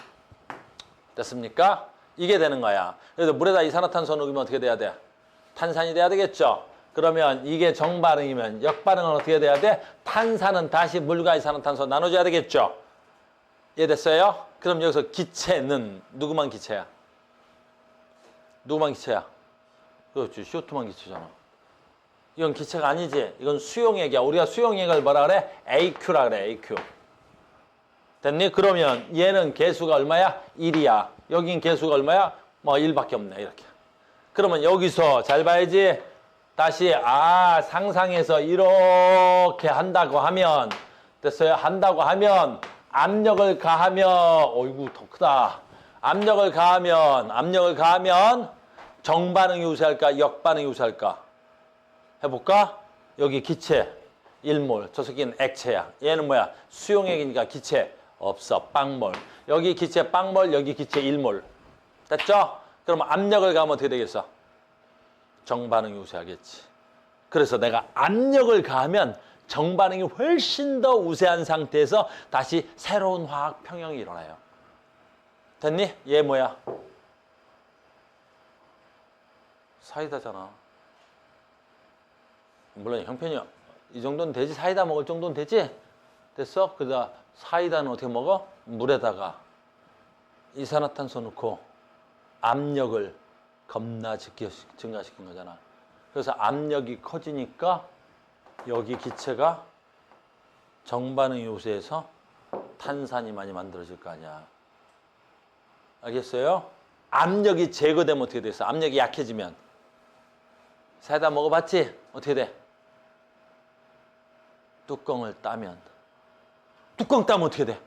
됐습니까? 이게 되는 거야. 그래서 물에다 이산화탄소 녹이면 어떻게 돼야 돼? 탄산이 돼야 되겠죠? 그러면 이게 정반응이면 역반응은 어떻게 돼야 돼? 탄산은 다시 물과 이산화탄소 나눠줘야 되겠죠? 이해됐어요? 그럼 여기서 기체는 누구만 기체야? 누구만 기체야? 그렇지, CO2만 기체잖아. 이건 기체가 아니지. 이건 수용액이야. 우리가 수용액을 뭐라 그래? AQ라 그래, AQ. 됐니? 그러면 얘는 개수가 얼마야? 1이야. 여긴 개수가 얼마야? 뭐 1밖에 없네, 이렇게. 그러면 여기서 잘 봐야지. 다시 상상해서 이렇게 한다고 하면, 됐어요? 한다고 하면 압력을 가하면, 어이구 더 크다. 압력을 가하면 정반응이 우세할까? 역반응이 우세할까? 해볼까? 여기 기체 1몰. 저 새끼는 액체야. 얘는 뭐야? 수용액이니까 기체 없어. 빵몰. 여기 기체 빵몰, 여기 기체 1몰. 됐죠? 그러면 압력을 가하면 어떻게 되겠어? 정반응이 우세하겠지. 그래서 내가 압력을 가하면 정반응이 훨씬 더 우세한 상태에서 다시 새로운 화학 평형이 일어나요. 됐니? 얘 뭐야? 사이다잖아. 물론 형편이 이 정도는 되지. 사이다 먹을 정도는 되지? 됐어? 그러다 사이다는 어떻게 먹어? 물에다가 이산화탄소 넣고 압력을 겁나 증가시킨 거잖아. 그래서 압력이 커지니까 여기 기체가 정반응이 우세해서 탄산이 많이 만들어질 거 아니야. 알겠어요? 압력이 제거되면 어떻게 됐어? 압력이 약해지면. 사이다 먹어봤지? 어떻게 돼? 뚜껑을 따면. 뚜껑 따면 어떻게 돼?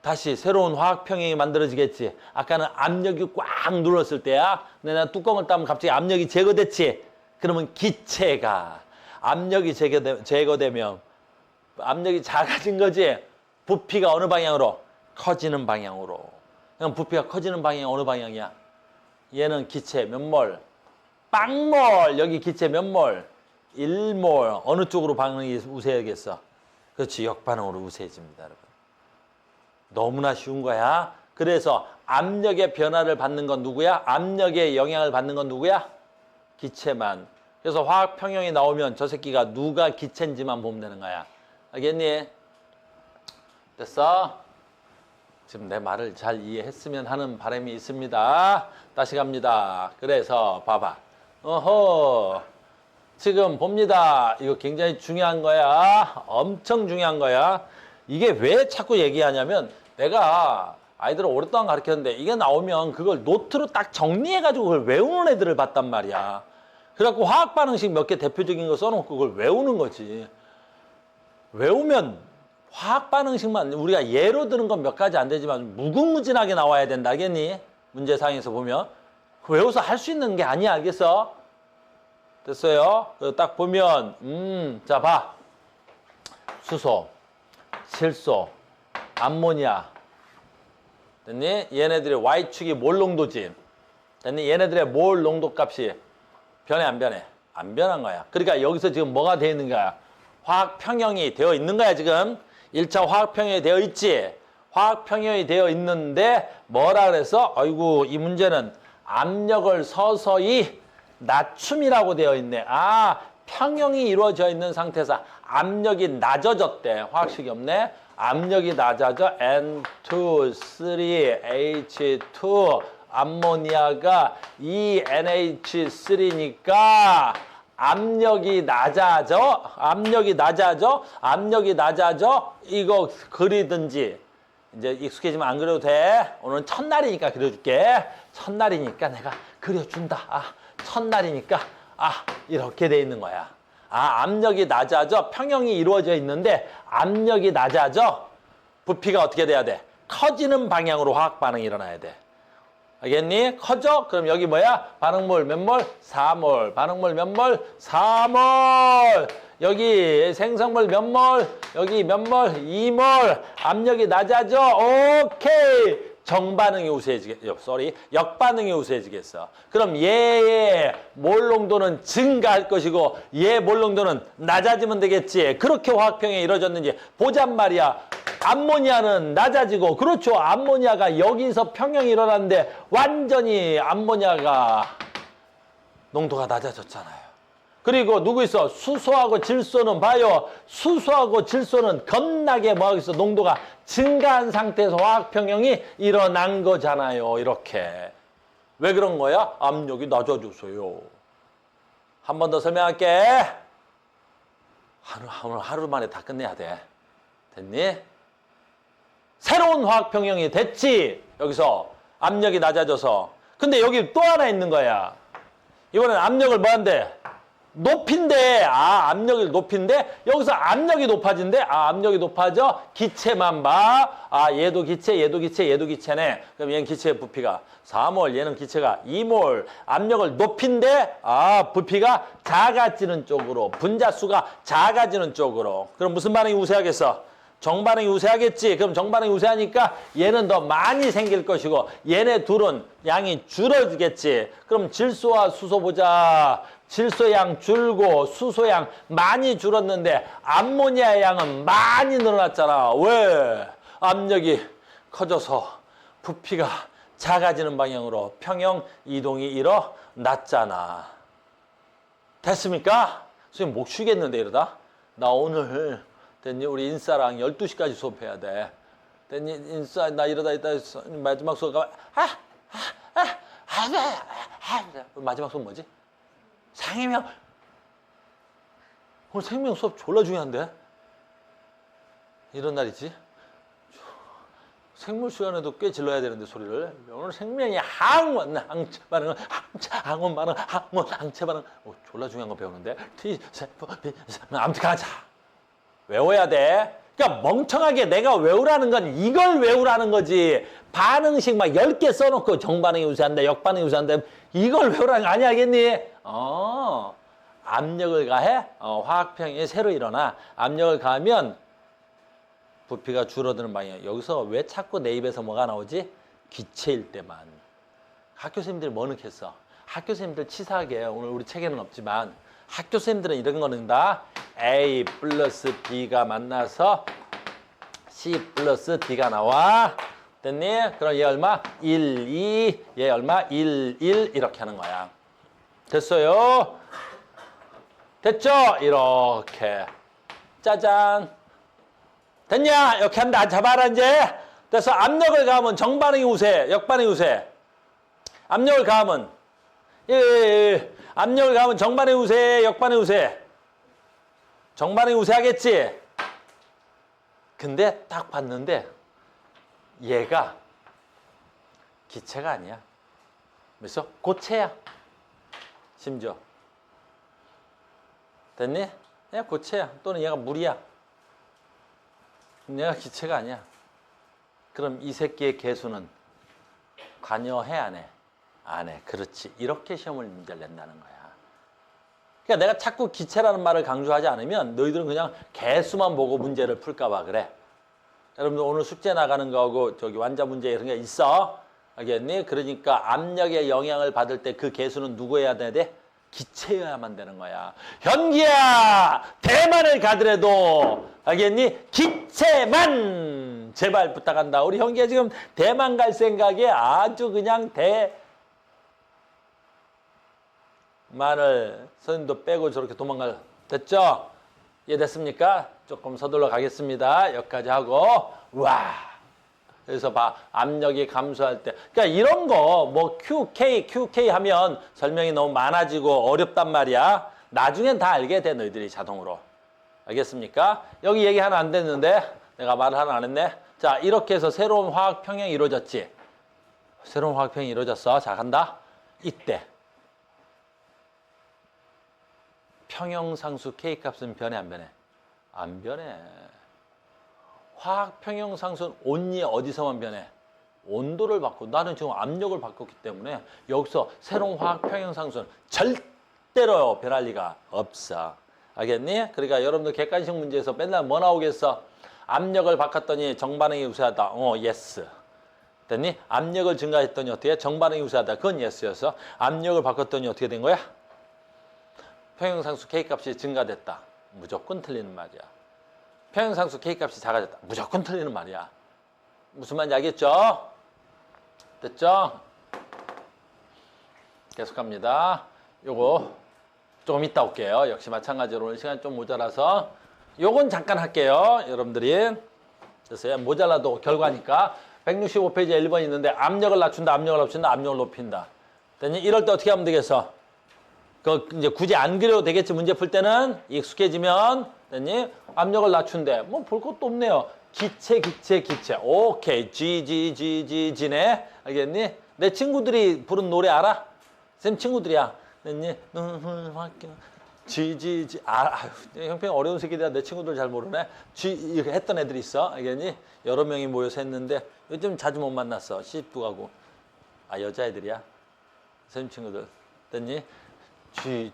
다시 새로운 화학 평형이 만들어지겠지. 아까는 압력이 꽉 눌렀을 때야. 근데 나 뚜껑을 따면 갑자기 압력이 제거됐지. 그러면 기체가 압력이 제거되면 압력이 작아진 거지. 부피가 어느 방향으로? 커지는 방향으로. 그럼 부피가 커지는 방향이 어느 방향이야? 얘는 기체 몇 몰? 빵몰. 여기 기체 몇 몰? 1몰. 어느 쪽으로 반응이 우세하겠어? 그렇지. 역반응으로 우세해집니다, 여러분. 너무나 쉬운 거야. 그래서 압력의 변화를 받는 건 누구야? 압력의 영향을 받는 건 누구야? 기체만. 그래서 화학 평형이 나오면 저 새끼가 누가 기체인지만 보면 되는 거야. 알겠니? 됐어? 지금 내 말을 잘 이해했으면 하는 바람이 있습니다. 다시 갑니다. 그래서 봐봐. 어허. 지금 봅니다. 이거 굉장히 중요한 거야. 엄청 중요한 거야. 이게 왜 자꾸 얘기하냐면 내가 아이들을 오랫동안 가르쳤는데 이게 나오면 그걸 노트로 딱 정리해가지고 그걸 외우는 애들을 봤단 말이야. 그래갖고 화학 반응식 몇 개 대표적인 거 써놓고 그걸 외우는 거지. 외우면 화학 반응식만 우리가 예로 드는 건 몇 가지 안 되지만 무궁무진하게 나와야 된다. 알겠니? 문제상에서 보면. 외워서 할 수 있는 게 아니야. 알겠어? 됐어요? 딱 보면 자 봐. 수소, 질소, 암모니아. 됐니? 얘네들의 Y축이 몰 농도지. 됐니? 얘네들의 몰 농도 값이 변해 안 변해? 안 변한 거야. 그러니까 여기서 지금 뭐가 되어 있는 거야? 화학 평형이 되어 있는 거야 지금. 1차 화학 평형이 되어 있지. 화학 평형이 되어 있는데 뭐라 그래서? 아이고 이 문제는 압력을 서서히 낮춤이라고 되어 있네. 아, 평형이 이루어져 있는 상태에서 압력이 낮아졌대. 화학식이 없네. 압력이 낮아져 N2, 3, H2, 암모니아가 2NH3니까 압력이 낮아져. 압력이 낮아져. 압력이 낮아져. 이거 그리든지. 이제 익숙해지면 안 그려도 돼. 오늘은 첫날이니까 그려줄게. 첫날이니까 내가 그려준다. 아, 첫날이니까 이렇게 돼 있는 거야. 압력이 낮아져. 평형이 이루어져 있는데 압력이 낮아져. 부피가 어떻게 돼야 돼? 커지는 방향으로 화학 반응이 일어나야 돼. 알겠니? 커져? 그럼 여기 뭐야? 반응몰 몇 몰? 4몰. 반응몰 몇 몰? 4몰. 여기 생성몰 몇 몰? 여기 몇 몰? 2몰. 압력이 낮아져. 오케이. 정반응이 우세해지겠어. 역반응이 우세해지겠어. 그럼 얘의 몰 농도는 증가할 것이고 얘 몰 농도는 낮아지면 되겠지. 그렇게 화학평형이 이루어졌는지 보잔 말이야. 암모니아는 낮아지고, 그렇죠. 암모니아가 여기서 평형이 일어났는데 완전히 암모니아가 농도가 낮아졌잖아요. 그리고 누구 있어? 수소하고 질소는 봐요. 수소하고 질소는 겁나게 뭐하고 있어? 농도가 증가한 상태에서 화학평형이 일어난 거잖아요. 이렇게. 왜 그런 거야? 압력이 낮아졌어요. 한 번 더 설명할게. 하루 만에 다 끝내야 돼. 됐니? 새로운 화학평형이 됐지. 여기서 압력이 낮아져서. 근데 여기 또 하나 있는 거야. 이번엔 압력을 뭐 한대? 높인데, 압력이 높인데, 여기서 압력이 높아진대? 압력이 높아져? 기체만 봐. 얘도 기체, 얘도 기체, 얘도 기체네. 그럼 얘는 기체의 부피가 4몰, 얘는 기체가 2몰. 압력을 높인데, 부피가 작아지는 쪽으로, 분자수가 작아지는 쪽으로. 그럼 무슨 반응이 우세하겠어? 정반응이 우세하겠지. 그럼 정반응이 우세하니까 얘는 더 많이 생길 것이고 얘네 둘은 양이 줄어지겠지. 그럼 질소와 수소 보자. 질소 양 줄고 수소 양 많이 줄었는데 암모니아 양은 많이 늘어났잖아. 왜? 압력이 커져서 부피가 작아지는 방향으로 평형 이동이 일어났잖아. 됐습니까? 선생님 목 쉬겠는데 이러다? 나 오늘 됐니? 우리 인싸랑 12시까지 수업해야 돼. 됐니? 인싸, 나 이러다 있다 마지막 수업 가면, 마지막 수업 뭐지? 상해명. 오늘 생명 수업 졸라 중요한데? 이런 날이지? 생물 시간에도 꽤 질러야 되는데 소리를. 오늘 생명이 항원, 항체 반응, 항원 반응, 항원, 항체 반응. 졸라 중요한 거 배우는데. 아무튼 가자. 외워야 돼. 그러니까 멍청하게 내가 외우라는 건 이걸 외우라는 거지. 반응식 막 10개 써놓고 정반응이 우세한다, 역반응이 우세한다. 이걸 외우라는 거 아니 알겠니? 압력을 가해? 화학평형이 새로 일어나. 압력을 가하면 부피가 줄어드는 방향. 여기서 왜 자꾸 내 입에서 뭐가 나오지? 기체일 때만. 학교 선생님들이 뭐 넣겠어? 학교 선생님들 치사하게 오늘 우리 책에는 없지만 학교 선생님들은 이런 거는 다 A 플러스 B가 만나서 C 플러스 D가 나와. 됐니? 그럼 얘 얼마? 1, 2, 얘 얼마? 1, 1 이렇게 하는 거야. 됐어요? 됐죠? 이렇게. 짜잔. 됐냐? 이렇게 한다. 잡아라 이제. 그래서 압력을 가하면 정반응이 우세, 역반응이 우세. 압력을 가하면 압력을 가하면 정반응이 우세, 역반응이 우세. 정반응이 우세하겠지? 근데 딱 봤는데 얘가 기체가 아니야. 그래서 고체야. 심지어. 됐니? 얘가 고체야. 또는 얘가 물이야. 얘가 기체가 아니야. 그럼 이 새끼의 개수는 관여해 안 해? 안 해. 그렇지. 이렇게 시험을 문제를 낸다는 거야. 그러니까 내가 자꾸 기체라는 말을 강조하지 않으면 너희들은 그냥 개수만 보고 문제를 풀까 봐 그래. 여러분들 오늘 숙제 나가는 거하고 저기 완자 문제 이런 게 있어. 알겠니? 그러니까 압력의 영향을 받을 때 그 개수는 누구여야 돼? 기체여야만 되는 거야. 현기야! 대만을 가더라도 알겠니? 기체만! 제발 부탁한다. 우리 현기야 지금 대만 갈 생각에 아주 그냥 대만을 선생님도 빼고 저렇게 도망갈. 됐죠? 이해됐습니까? 조금 서둘러 가겠습니다. 여기까지 하고 와. 그래서 봐. 압력이 감소할 때. 그러니까 이런 거 뭐 QK 하면 설명이 너무 많아지고 어렵단 말이야. 나중엔 다 알게 돼 너희들이 자동으로. 알겠습니까? 여기 얘기 하나 안 됐는데 내가 말을 하나 안 했네. 자, 이렇게 해서 새로운 화학 평형이 이루어졌지. 새로운 화학 평형이 이루어졌어. 자, 간다. 이때 평형상수 K값은 변해 안 변해? 안 변해. 화학 평형상수는 온리 어디서만 변해? 온도를 바꾸고 나는 지금 압력을 바꿨기 때문에 여기서 새로운 화학 평형상수는 절대로 변할 리가 없어. 알겠니? 그러니까 여러분들 객관식 문제에서 맨날 뭐 나오겠어? 압력을 바꿨더니 정반응이 우세하다. 예스. 됐니? 압력을 증가했더니 어떻게? 정반응이 우세하다. 그건 예스였어. 압력을 바꿨더니 어떻게 된 거야? 평형상수 K값이 증가됐다. 무조건 틀리는 말이야. 평형상수 K값이 작아졌다. 무조건 틀리는 말이야. 무슨 말인지 알겠죠? 됐죠? 계속 갑니다. 요거 조금 이따 올게요. 역시 마찬가지로 오늘 시간 좀 모자라서 요건 잠깐 할게요. 여러분들이. 됐어요? 모자라도 결과니까 165페이지에 1번 있는데 압력을 낮춘다, 압력을 낮춘다, 압력을 높인다. 됐니? 이럴 때 어떻게 하면 되겠어? 그 이제 굳이 안 그려도 되겠지. 문제 풀 때는 익숙해지면 됐니? 압력을 낮춘대. 뭐 볼 것도 없네요. 기체. 오케이. G네. 알겠니? 내 친구들이 부른 노래 알아? 쌤 친구들이야. 됐니? G. 형평 어려운 새끼들아. 내 친구들 잘 모르네. 이렇게 했던 애들이 있어. 알겠니? 여러 명이 모여서 했는데 요즘 자주 못 만났어. 시집도 가고. 여자애들이야. 쌤 친구들. 됐니? G.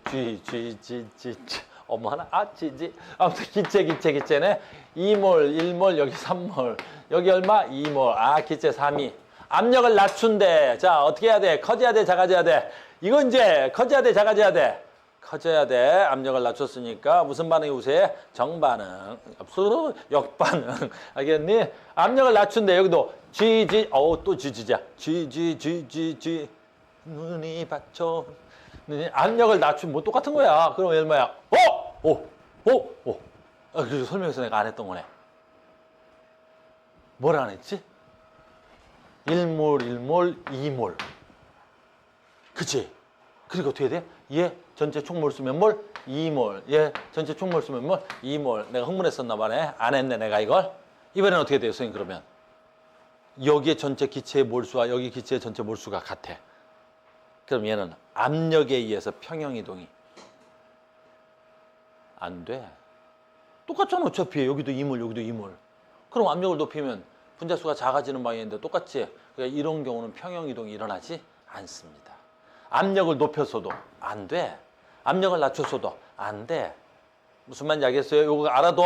어머나, G. 아무튼 기체네. 2몰, 1몰, 여기 3몰. 여기 얼마? 2몰. 기체 3이. 압력을 낮춘대. 자, 어떻게 해야 돼? 커져야 돼? 작아져야 돼? 이거 이제 커져야 돼? 작아져야 돼? 커져야 돼. 압력을 낮췄으니까 무슨 반응이 우세해? 정반응. 역반응. 알겠니? 압력을 낮춘대. 여기도 G. 또 G야. G. 눈이 받쳐. 압력을 낮추면 뭐 똑같은 거야. 그럼 얼마야? 그래서 설명해서 내가 안 했던 거네. 뭘 안 했지? 1몰, 2몰. 그치? 그리고 어떻게 돼? 얘 전체 총몰수 몇 몰? 2몰. 얘 전체 총몰수 몇 몰? 2몰. 내가 흥분했었나 봐네. 안 했네, 내가 이걸. 이번엔 어떻게 돼요, 선생님, 그러면? 여기에 전체 기체의 몰수와 여기 기체의 전체 몰수가 같아. 그럼 얘는 압력에 의해서 평형이동이 안 돼. 똑같잖아. 어차피 여기도 이물, 여기도 이물. 그럼 압력을 높이면 분자수가 작아지는 방향인데 똑같지? 그러니까 이런 경우는 평형이동이 일어나지 않습니다. 압력을 높였어도 안 돼. 압력을 낮췄어도 안 돼. 무슨 말인지 알겠어요? 이거 알아둬.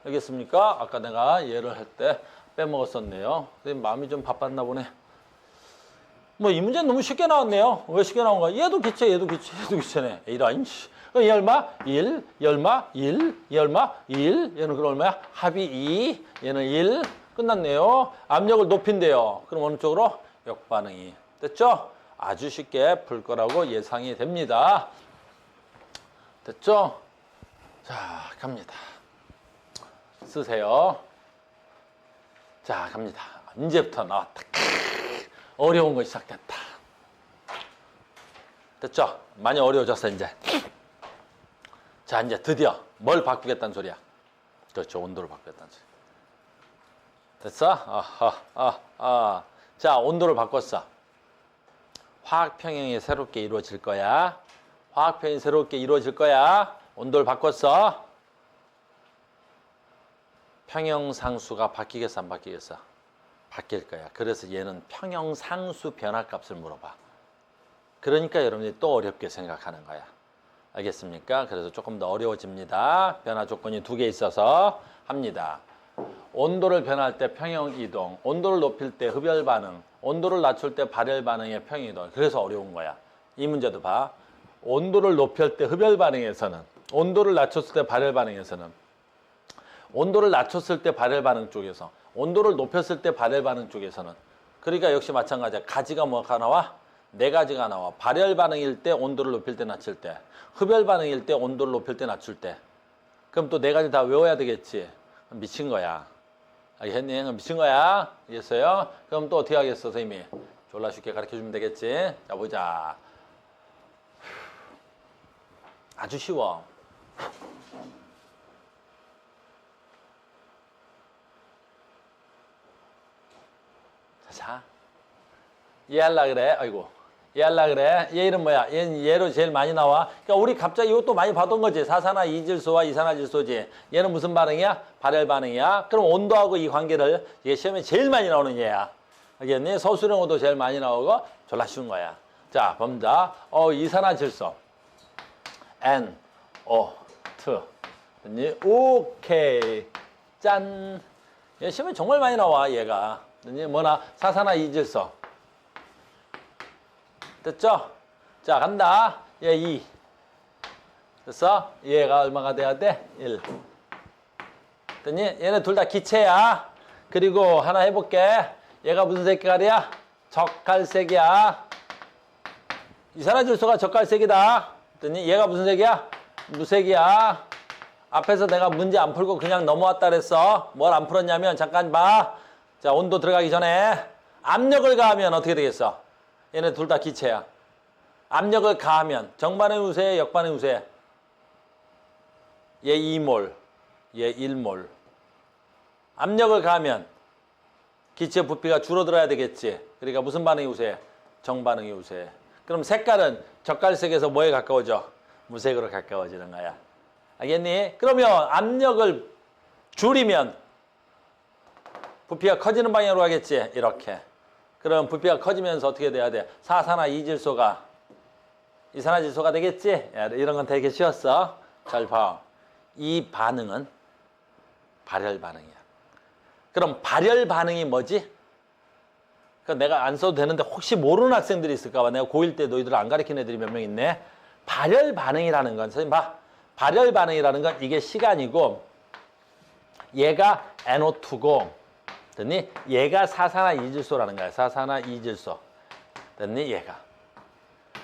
알겠습니까? 아까 내가 예를 할 때 빼먹었었네요. 마음이 좀 바빴나 보네. 뭐 이 문제는 너무 쉽게 나왔네요. 왜 쉽게 나온 거야? 얘도 기체, 얘도 기체, 얘도 기체네. 이런 얘 얼마? 1, 얘 얼마? 1, 얘 얼마? 1. 얘는 그럼 얼마야? 합이 2, 얘는 1. 끝났네요. 압력을 높인대요. 그럼 어느 쪽으로? 역반응이. 됐죠? 아주 쉽게 풀 거라고 예상이 됩니다. 됐죠? 자, 갑니다. 쓰세요. 자, 갑니다. 이제부터 나왔다. 어려운 거 시작됐다. 됐죠? 많이 어려워졌어, 이제. 자, 이제 드디어 뭘 바꾸겠다는 소리야? 그렇죠. 온도를 바꾸겠다는 소리. 됐어? 자, 온도를 바꿨어. 화학평형이 새롭게 이루어질 거야. 화학평형이 새롭게 이루어질 거야. 온도를 바꿨어. 평형상수가 바뀌겠어, 안 바뀌겠어? 바뀔 거야. 그래서 얘는 평형상수 변화값을 물어봐. 그러니까 여러분이 또 어렵게 생각하는 거야. 알겠습니까? 그래서 조금 더 어려워집니다. 변화 조건이 2개 있어서 합니다. 온도를 변할 때 평형이동, 온도를 높일 때 흡열반응, 온도를 낮출 때 발열반응의 평형이동. 그래서 어려운 거야. 이 문제도 봐. 온도를 높일 때 흡열반응에서는, 온도를 낮췄을 때 발열반응에서는, 온도를 낮췄을 때 발열반응 쪽에서, 온도를 높였을 때 발열반응 쪽에서는, 그러니까 역시 마찬가지야. 가지가 뭐가 나와? 4가지가 나와. 발열반응일 때, 온도를 높일 때, 낮출 때, 흡열반응일 때, 온도를 높일 때, 낮출 때. 그럼 또 4가지 다 외워야 되겠지. 미친 거야. 알겠니? 미친 거야. 알겠어요? 그럼 또 어떻게 하겠어, 선생님이? 졸라 쉽게 가르쳐주면 되겠지. 자, 보자. 아주 쉬워. 자, 이해할라 그래? 아이고. 이해할라 그래? 얘 이름 뭐야? 얘는 얘로 제일 많이 나와. 그러니까 우리 갑자기 이것도 많이 봤던 거지. 사산화 이질소와 이산화질소지. 얘는 무슨 반응이야? 발열 반응이야. 그럼 온도하고 이 관계를 이게 시험에 제일 많이 나오는 얘야. 알겠니? 서술형으로도 제일 많이 나오고 졸라 쉬운 거야. 자, 봅니다. 이산화질소. NO2. 됐니? 오케이. 짠. 얘 시험에 정말 많이 나와, 얘가. 됐니? 뭐나? 사산화 이질소. 됐죠? 자, 간다. 얘 2. 됐어? 얘가 얼마가 돼야 돼? 1. 됐니? 얘네 둘 다 기체야. 그리고 하나 해볼게. 얘가 무슨 색깔이야? 적갈색이야. 이산화질소가 적갈색이다. 됐니? 얘가 무슨 색이야? 무색이야. 앞에서 내가 문제 안 풀고 그냥 넘어왔다 그랬어. 뭘 안 풀었냐면 잠깐 봐. 자, 온도 들어가기 전에 압력을 가하면 어떻게 되겠어? 얘네 둘 다 기체야. 압력을 가하면 정반응의 우세, 역반응의 우세. 얘 2몰, 얘 1몰. 압력을 가하면 기체 부피가 줄어들어야 되겠지. 그러니까 무슨 반응이 우세? 정반응이 우세. 그럼 색깔은 적갈색에서 뭐에 가까워져? 무색으로 가까워지는 거야. 알겠니? 그러면 압력을 줄이면 부피가 커지는 방향으로 가겠지. 이렇게. 그럼 부피가 커지면서 어떻게 돼야 돼? 사산화 이질소가 이산화질소가 되겠지? 이런 건 되게 쉬웠어. 잘 봐. 이 반응은 발열 반응이야. 그럼 발열 반응이 뭐지? 그러니까 내가 안 써도 되는데 혹시 모르는 학생들이 있을까 봐 내가 고1 때 너희들 안 가르친 애들이 몇 명 있네. 발열 반응이라는 건 선생님 봐. 발열 반응이라는 건 이게 시간이고 얘가 NO2고 됐니? 얘가 사산화 이질소라는 거야. 사산화 이질소. 됐니? 얘가.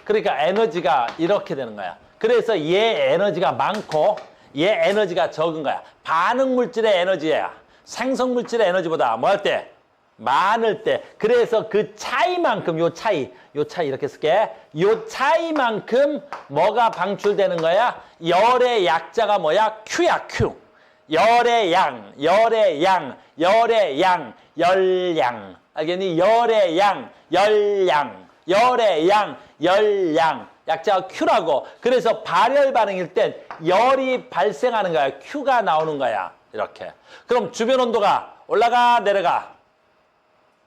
그러니까 에너지가 이렇게 되는 거야. 그래서 얘 에너지가 많고 얘 에너지가 적은 거야. 반응 물질의 에너지야. 생성 물질의 에너지보다 뭐 할 때? 많을 때. 그래서 그 차이만큼 요 차이 이렇게 쓸게. 요 차이만큼 뭐가 방출되는 거야? 열의 약자가 뭐야? Q야, Q. 열의 양, 열의 양, 열의 양, 열량. 알겠니? 열의 양, 열량, 열의 양, 열량. 약자가 Q라고. 그래서 발열 반응일 땐 열이 발생하는 거야. Q가 나오는 거야. 이렇게. 그럼 주변 온도가 올라가 내려가.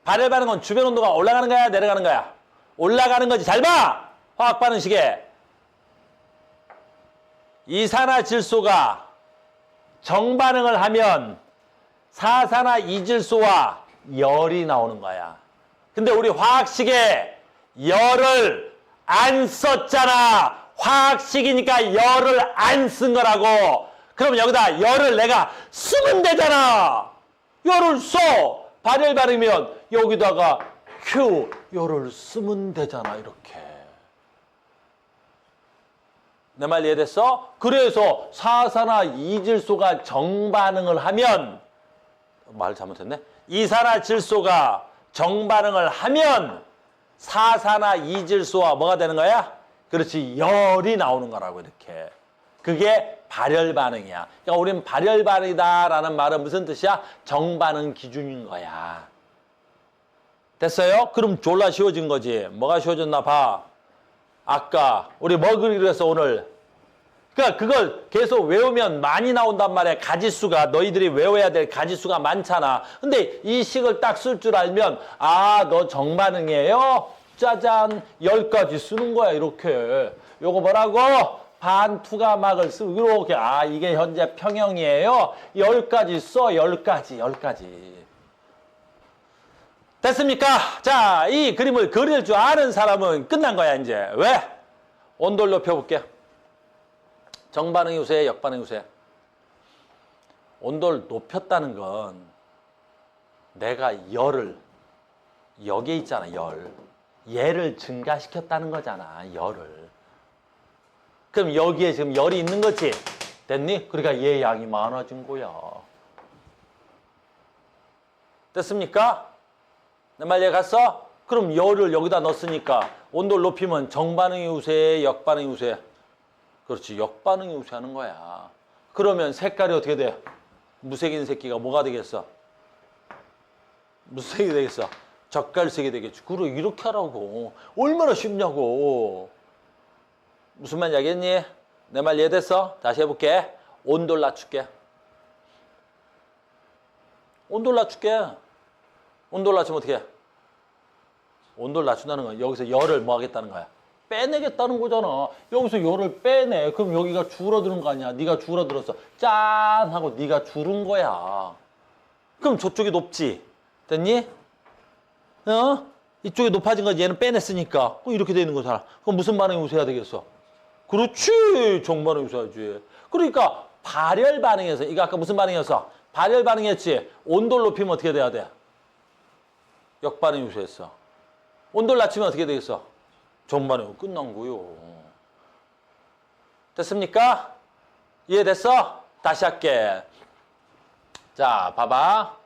발열 반응은 주변 온도가 올라가는 거야 내려가는 거야? 올라가는 거지. 잘 봐. 화학 반응식에 이산화질소가 정반응을 하면 사산화이질소와 열이 나오는 거야. 근데 우리 화학식에 열을 안 썼잖아. 화학식이니까 열을 안 쓴 거라고. 그럼 여기다 열을 내가 쓰면 되잖아. 열을 써. 발열 반응이면 여기다가 Q 열을 쓰면 되잖아. 이렇게. 내 말 이해됐어? 그래서 사산화이질소가 정반응을 하면 말 잘못했네. 이산화질소가 정반응을 하면 사산화이질소와 뭐가 되는 거야? 그렇지. 열이 나오는 거라고 이렇게. 그게 발열 반응이야. 그러니까 우리는 발열 반응이다라는 말은 무슨 뜻이야? 정반응 기준인 거야. 됐어요? 그럼 졸라 쉬워진 거지. 뭐가 쉬워졌나 봐. 아까 우리 뭐 그리기로 오늘. 그러니까 그걸 계속 외우면 많이 나온단 말이야. 가지수가. 너희들이 외워야 될 가지수가 많잖아. 근데 이 식을 딱 쓸 줄 알면 아, 너 정반응이에요? 짜잔. 10가지 쓰는 거야. 이렇게. 요거 뭐라고? 반투가막을 쓰고 이렇게. 아, 이게 현재 평형이에요? 10가지 써. 10가지. 됐습니까? 자, 이 그림을 그릴 줄 아는 사람은 끝난 거야, 이제. 왜? 온도를 높여볼게. 정반응이 우세해, 역반응이 우세해? 온도를 높였다는 건 내가 열을, 여기에 있잖아, 열. 얘를 증가시켰다는 거잖아, 열을. 그럼 여기에 지금 열이 있는 거지? 됐니? 그러니까 얘 양이 많아진 거야. 됐습니까? 내 말 이해 갔어? 그럼 열을 여기다 넣었으니까 온도를 높이면 정반응이 우세해, 역반응이 우세해? 그렇지, 역반응이 우세하는 거야. 그러면 색깔이 어떻게 돼? 무색인 새끼가 뭐가 되겠어? 무슨 색이 되겠어? 젓갈색이 되겠지. 그래, 이렇게 하라고. 얼마나 쉽냐고. 무슨 말인지 알겠니? 내 말 이해됐어? 다시 해볼게. 온도를 낮출게. 온도를 낮추면 어떻게 해? 온도를 낮춘다는 건 여기서 열을 뭐 하겠다는 거야? 빼내겠다는 거잖아. 여기서 열을 빼내. 그럼 여기가 줄어드는 거 아니야? 네가 줄어들었어. 짠! 하고 네가 줄은 거야. 그럼 저쪽이 높지? 됐니? 어? 이쪽이 높아진 건 얘는 빼냈으니까. 그럼 이렇게 되는 거잖아. 그럼 무슨 반응이 우세해야 되겠어? 그렇지. 정반응이 우세하지. 그러니까 발열 반응에서, 이거 아까 무슨 반응이었어? 발열 반응이었지. 온도를 높이면 어떻게 돼야 돼? 역반응이 우세했어. 온도를 낮추면 어떻게 되겠어? 정반응이 끝난 거요. 됐습니까? 이해됐어? 다시 할게. 자, 봐봐.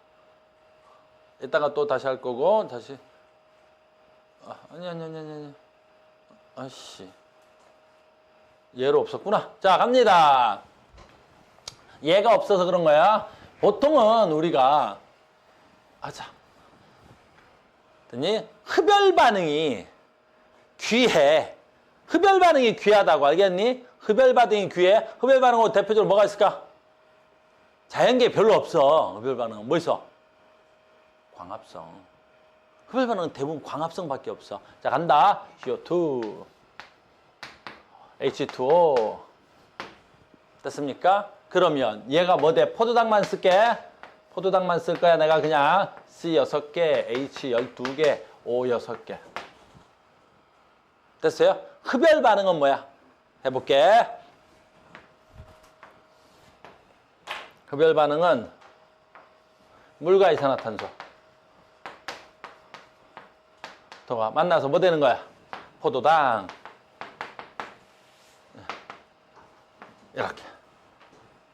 이따가 또 다시 할 거고, 다시. 아니. 아씨. 얘로 없었구나. 자, 갑니다. 얘가 없어서 그런 거야. 보통은 우리가, 자. 됐니? 흡열 반응이 귀해. 흡열 반응이 귀하다고 알겠니? 흡열 반응이 귀해. 흡열 반응으로 대표적으로 뭐가 있을까? 자연계에 별로 없어. 흡열 반응은 뭐 있어? 광합성. 흡열 반응은 대부분 광합성밖에 없어. 자, 간다. CO2, H2O. 됐습니까? 그러면 얘가 뭐 돼? 포도당만 쓸게. 포도당만 쓸 거야. 내가 그냥 C 6개, H 12개, O 6개. 됐어요? 흡열 반응은 뭐야? 해볼게. 흡열 반응은 물과 이산화탄소 가 만나서 뭐 되는 거야? 포도당. 이렇게.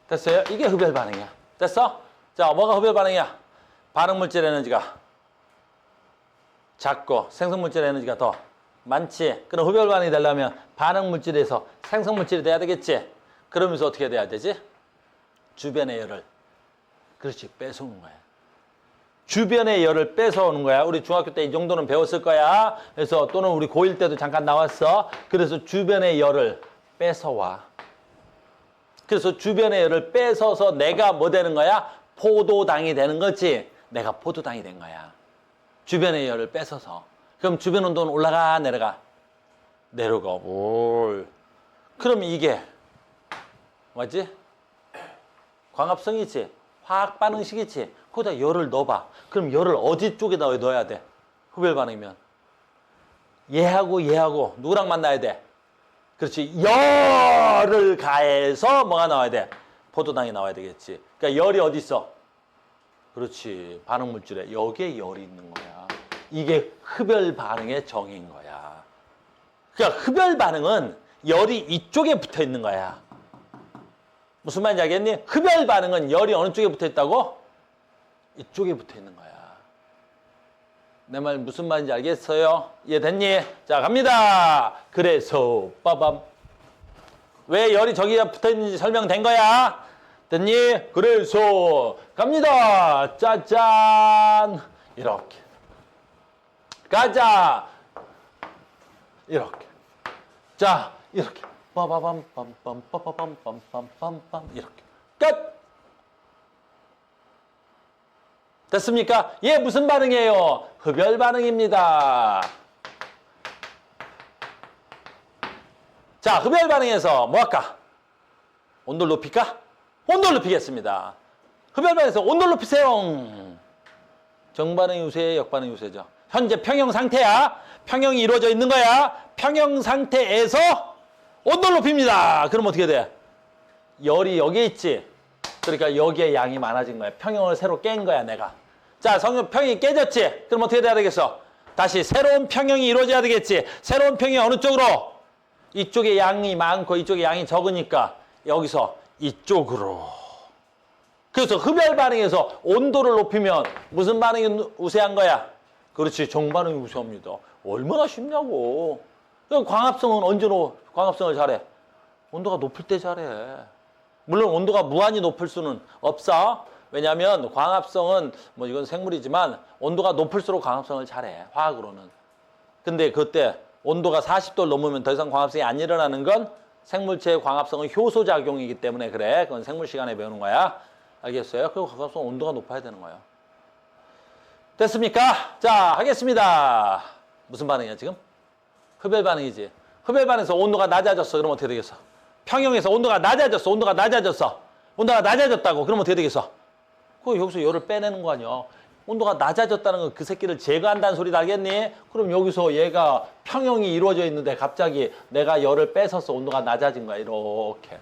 됐어요? 이게 흡열 반응이야. 됐어? 자, 뭐가 흡열 반응이야? 반응물질 에너지가 작고 생성물질 에너지가 더 많지. 그럼 흡열 반응이 되려면 반응물질에서 생성물질이 돼야 되겠지. 그러면서 어떻게 돼야 되지? 주변의 열을 그렇지 뺏어오는 거야. 주변의 열을 뺏어오는 거야. 우리 중학교 때 이 정도는 배웠을 거야. 그래서 또는 우리 고1 때도 잠깐 나왔어. 그래서 주변의 열을 뺏어와. 그래서 주변의 열을 뺏어서 내가 뭐 되는 거야? 포도당이 되는 거지. 내가 포도당이 된 거야. 주변의 열을 뺏어서. 그럼 주변 온도는 올라가 내려가? 내려가. 올. 그럼 이게 뭐지? 광합성이지. 화학 반응식이지. 거기다 열을 넣어봐. 그럼 열을 어디 쪽에다 넣어야 돼? 흡열 반응이면. 얘하고 누구랑 만나야 돼? 그렇지. 열을 가해서 뭐가 나와야 돼? 포도당이 나와야 되겠지. 그러니까 열이 어디 있어? 그렇지. 반응 물질에 여기에 열이 있는 거야. 이게 흡열 반응의 정의인 거야. 그러니까 흡열 반응은 열이 이쪽에 붙어 있는 거야. 무슨 말인지 알겠니? 흡열 반응은 열이 어느 쪽에 붙어 있다고? 이쪽에 붙어 있는 거야. 내 말 무슨 말인지 알겠어요? 이해됐니? 자, 갑니다. 그래서 빠밤. 왜 열이 저기에 붙어 있는지 설명된 거야? 됐니? 그래서 갑니다. 짜잔. 이렇게. 가자. 이렇게. 자, 이렇게. 빠바밤 빰빰 빠바밤 빰빰 빰빰 이렇게. 끝. 됐습니까? 얘 무슨 반응이에요? 흡열 반응입니다. 자, 흡열 반응에서 뭐 할까? 온도를 높일까? 온도를 높이겠습니다. 흡열 반응에서 온도를 높이세요. 정반응이 우세해, 역반응이 우세죠. 현재 평형 상태야. 평형이 이루어져 있는 거야. 평형 상태에서 온도를 높입니다. 그럼 어떻게 돼? 열이 여기에 있지. 그러니까 여기에 양이 많아진 거야. 평형을 새로 깬 거야, 내가. 자, 평형이 깨졌지? 그럼 어떻게 돼야 되겠어? 다시 새로운 평형이 이루어져야 되겠지. 새로운 평형이 어느 쪽으로? 이쪽에 양이 많고 이쪽에 양이 적으니까 여기서 이쪽으로. 그래서 흡열 반응에서 온도를 높이면 무슨 반응이 우세한 거야? 그렇지, 정반응이 우세합니다. 얼마나 쉽냐고. 광합성은 언제 광합성을 잘해? 온도가 높을 때 잘해. 물론 온도가 무한히 높을 수는 없어. 왜냐하면 광합성은 뭐 이건 생물이지만 온도가 높을수록 광합성을 잘해. 화학으로는. 근데 그때 온도가 40도를 넘으면 더 이상 광합성이 안 일어나는 건 생물체의 광합성은 효소작용이기 때문에 그래. 그건 생물 시간에 배우는 거야. 알겠어요? 그리고 광합성 온도가 높아야 되는 거예요. 됐습니까? 자, 하겠습니다. 무슨 반응이야 지금? 흡열 반응이지. 흡열 반응에서 온도가 낮아졌어. 그럼 어떻게 되겠어? 평형에서 온도가 낮아졌어. 온도가 낮아졌어. 온도가 낮아졌다고. 그럼 어떻게 되겠어? 그 여기서 열을 빼내는 거 아니야. 온도가 낮아졌다는 건 그 새끼를 제거한다는 소리도 알겠니? 그럼 여기서 얘가 평형이 이루어져 있는데 갑자기 내가 열을 뺏어서 온도가 낮아진 거야. 이렇게.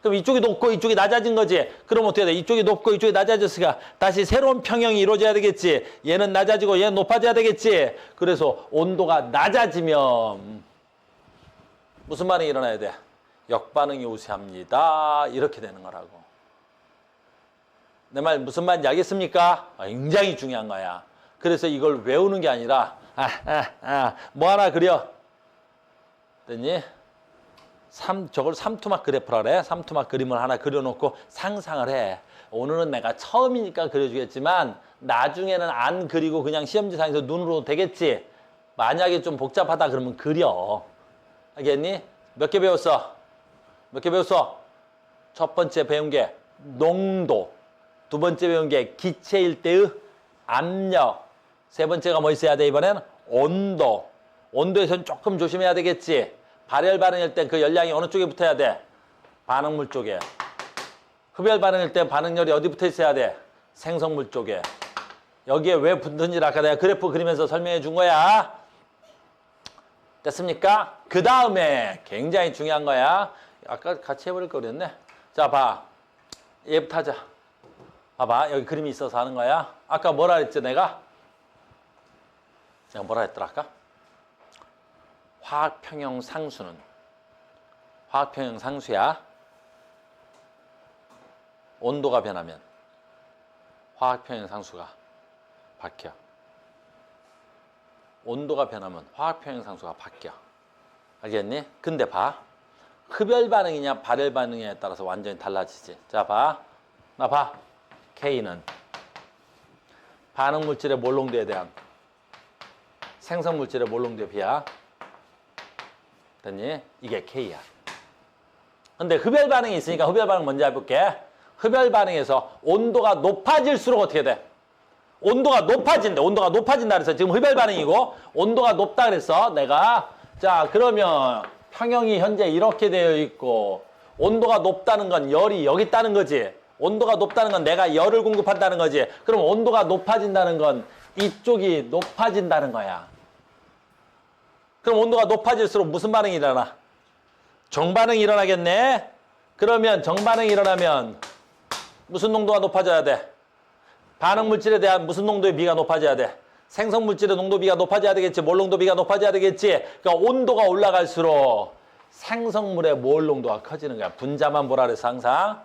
그럼 이쪽이 높고 이쪽이 낮아진 거지. 그럼 어떻게 돼? 이쪽이 높고 이쪽이 낮아졌으니까 다시 새로운 평형이 이루어져야 되겠지. 얘는 낮아지고 얘는 높아져야 되겠지. 그래서 온도가 낮아지면 무슨 반응이 일어나야 돼? 역반응이 우세합니다. 이렇게 되는 거라고. 내 말 무슨 말인지 알겠습니까? 굉장히 중요한 거야. 그래서 이걸 외우는 게 아니라 뭐 하나 그려. 됐니? 저걸 삼투막 그래프라 그래. 삼투막 그림을 하나 그려놓고 상상을 해. 오늘은 내가 처음이니까 그려주겠지만 나중에는 안 그리고 그냥 시험지상에서 눈으로 되겠지. 만약에 좀 복잡하다 그러면 그려. 알겠니? 몇 개 배웠어? 몇 개 배웠어? 첫 번째 배운 게 농도. 두 번째 배운 게 기체일 때의 압력. 세 번째가 뭐 있어야 돼 이번엔? 온도. 온도에서는 조금 조심해야 되겠지. 발열 반응일 때 그 열량이 어느 쪽에 붙어야 돼? 반응물 쪽에. 흡열 반응일 때 반응열이 어디 붙어 있어야 돼? 생성물 쪽에. 여기에 왜 붙는지 아까 내가 그래프 그리면서 설명해 준 거야. 됐습니까? 그 다음에 굉장히 중요한 거야. 아까 같이 해버릴 거 그랬네. 자, 봐. 얘부터 하자. 봐봐. 여기 그림이 있어서 하는 거야. 아까 뭐라 그랬지 내가? 내가 뭐라 했더라 아까? 화학평형 상수는 화학평형 상수야. 온도가 변하면 화학평형 상수가 바뀌어. 온도가 변하면 화학평형 상수가 바뀌어. 알겠니? 근데 봐. 흡열 반응이냐 발열 반응이냐에 따라서 완전히 달라지지. 자, 봐. 나 봐. K는 반응 물질의 몰농도에 대한 생성 물질의 몰농도의 비야. 됐니? 이게 K야. 근데 흡열 반응이 있으니까 흡열 반응 먼저 해볼게. 흡열 반응에서 온도가 높아질수록 어떻게 돼? 온도가 높아진대. 온도가 높아진다 그래서 지금 흡열 반응이고 온도가 높다 그래서 내가 자 그러면 평형이 현재 이렇게 되어 있고 온도가 높다는 건 열이 여기 있다는 거지. 온도가 높다는 건 내가 열을 공급한다는 거지. 그럼 온도가 높아진다는 건 이쪽이 높아진다는 거야. 그럼 온도가 높아질수록 무슨 반응이 일어나? 정반응이 일어나겠네. 그러면 정반응이 일어나면 무슨 농도가 높아져야 돼? 반응 물질에 대한 무슨 농도의 비가 높아져야 돼? 생성 물질의 농도 비가 높아져야 되겠지. 몰 농도 비가 높아져야 되겠지. 그러니까 온도가 올라갈수록 생성물의 몰 농도가 커지는 거야. 분자만 보라 그래서 항상.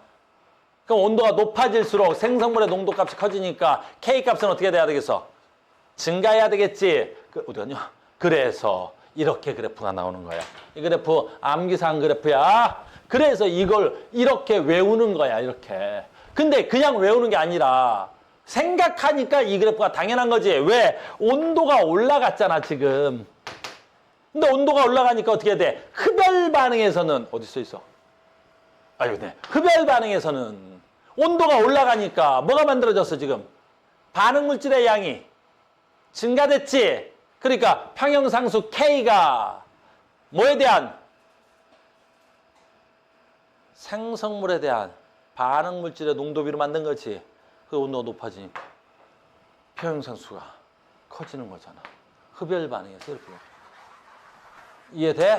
그럼 온도가 높아질수록 생성물의 농도 값이 커지니까 K 값은 어떻게 돼야 되겠어? 증가해야 되겠지. 어디 갔냐? 그래서 이렇게 그래프가 나오는 거야. 이 그래프 암기사항 그래프야. 그래서 이걸 이렇게 외우는 거야. 이렇게. 근데 그냥 외우는 게 아니라 생각하니까 이 그래프가 당연한 거지. 왜? 온도가 올라갔잖아 지금. 근데 온도가 올라가니까 어떻게 돼? 흡열 반응에서는 어디 써 있어? 아유, 네. 흡열 반응에서는 온도가 올라가니까 뭐가 만들어졌어 지금? 반응 물질의 양이 증가됐지. 그러니까 평형상수 K가 뭐에 대한? 생성물에 대한 반응 물질의 농도비로 만든 거지. 그 온도가 높아지니까 평형상수가 커지는 거잖아. 흡열 반응에서 이렇게. 이해돼?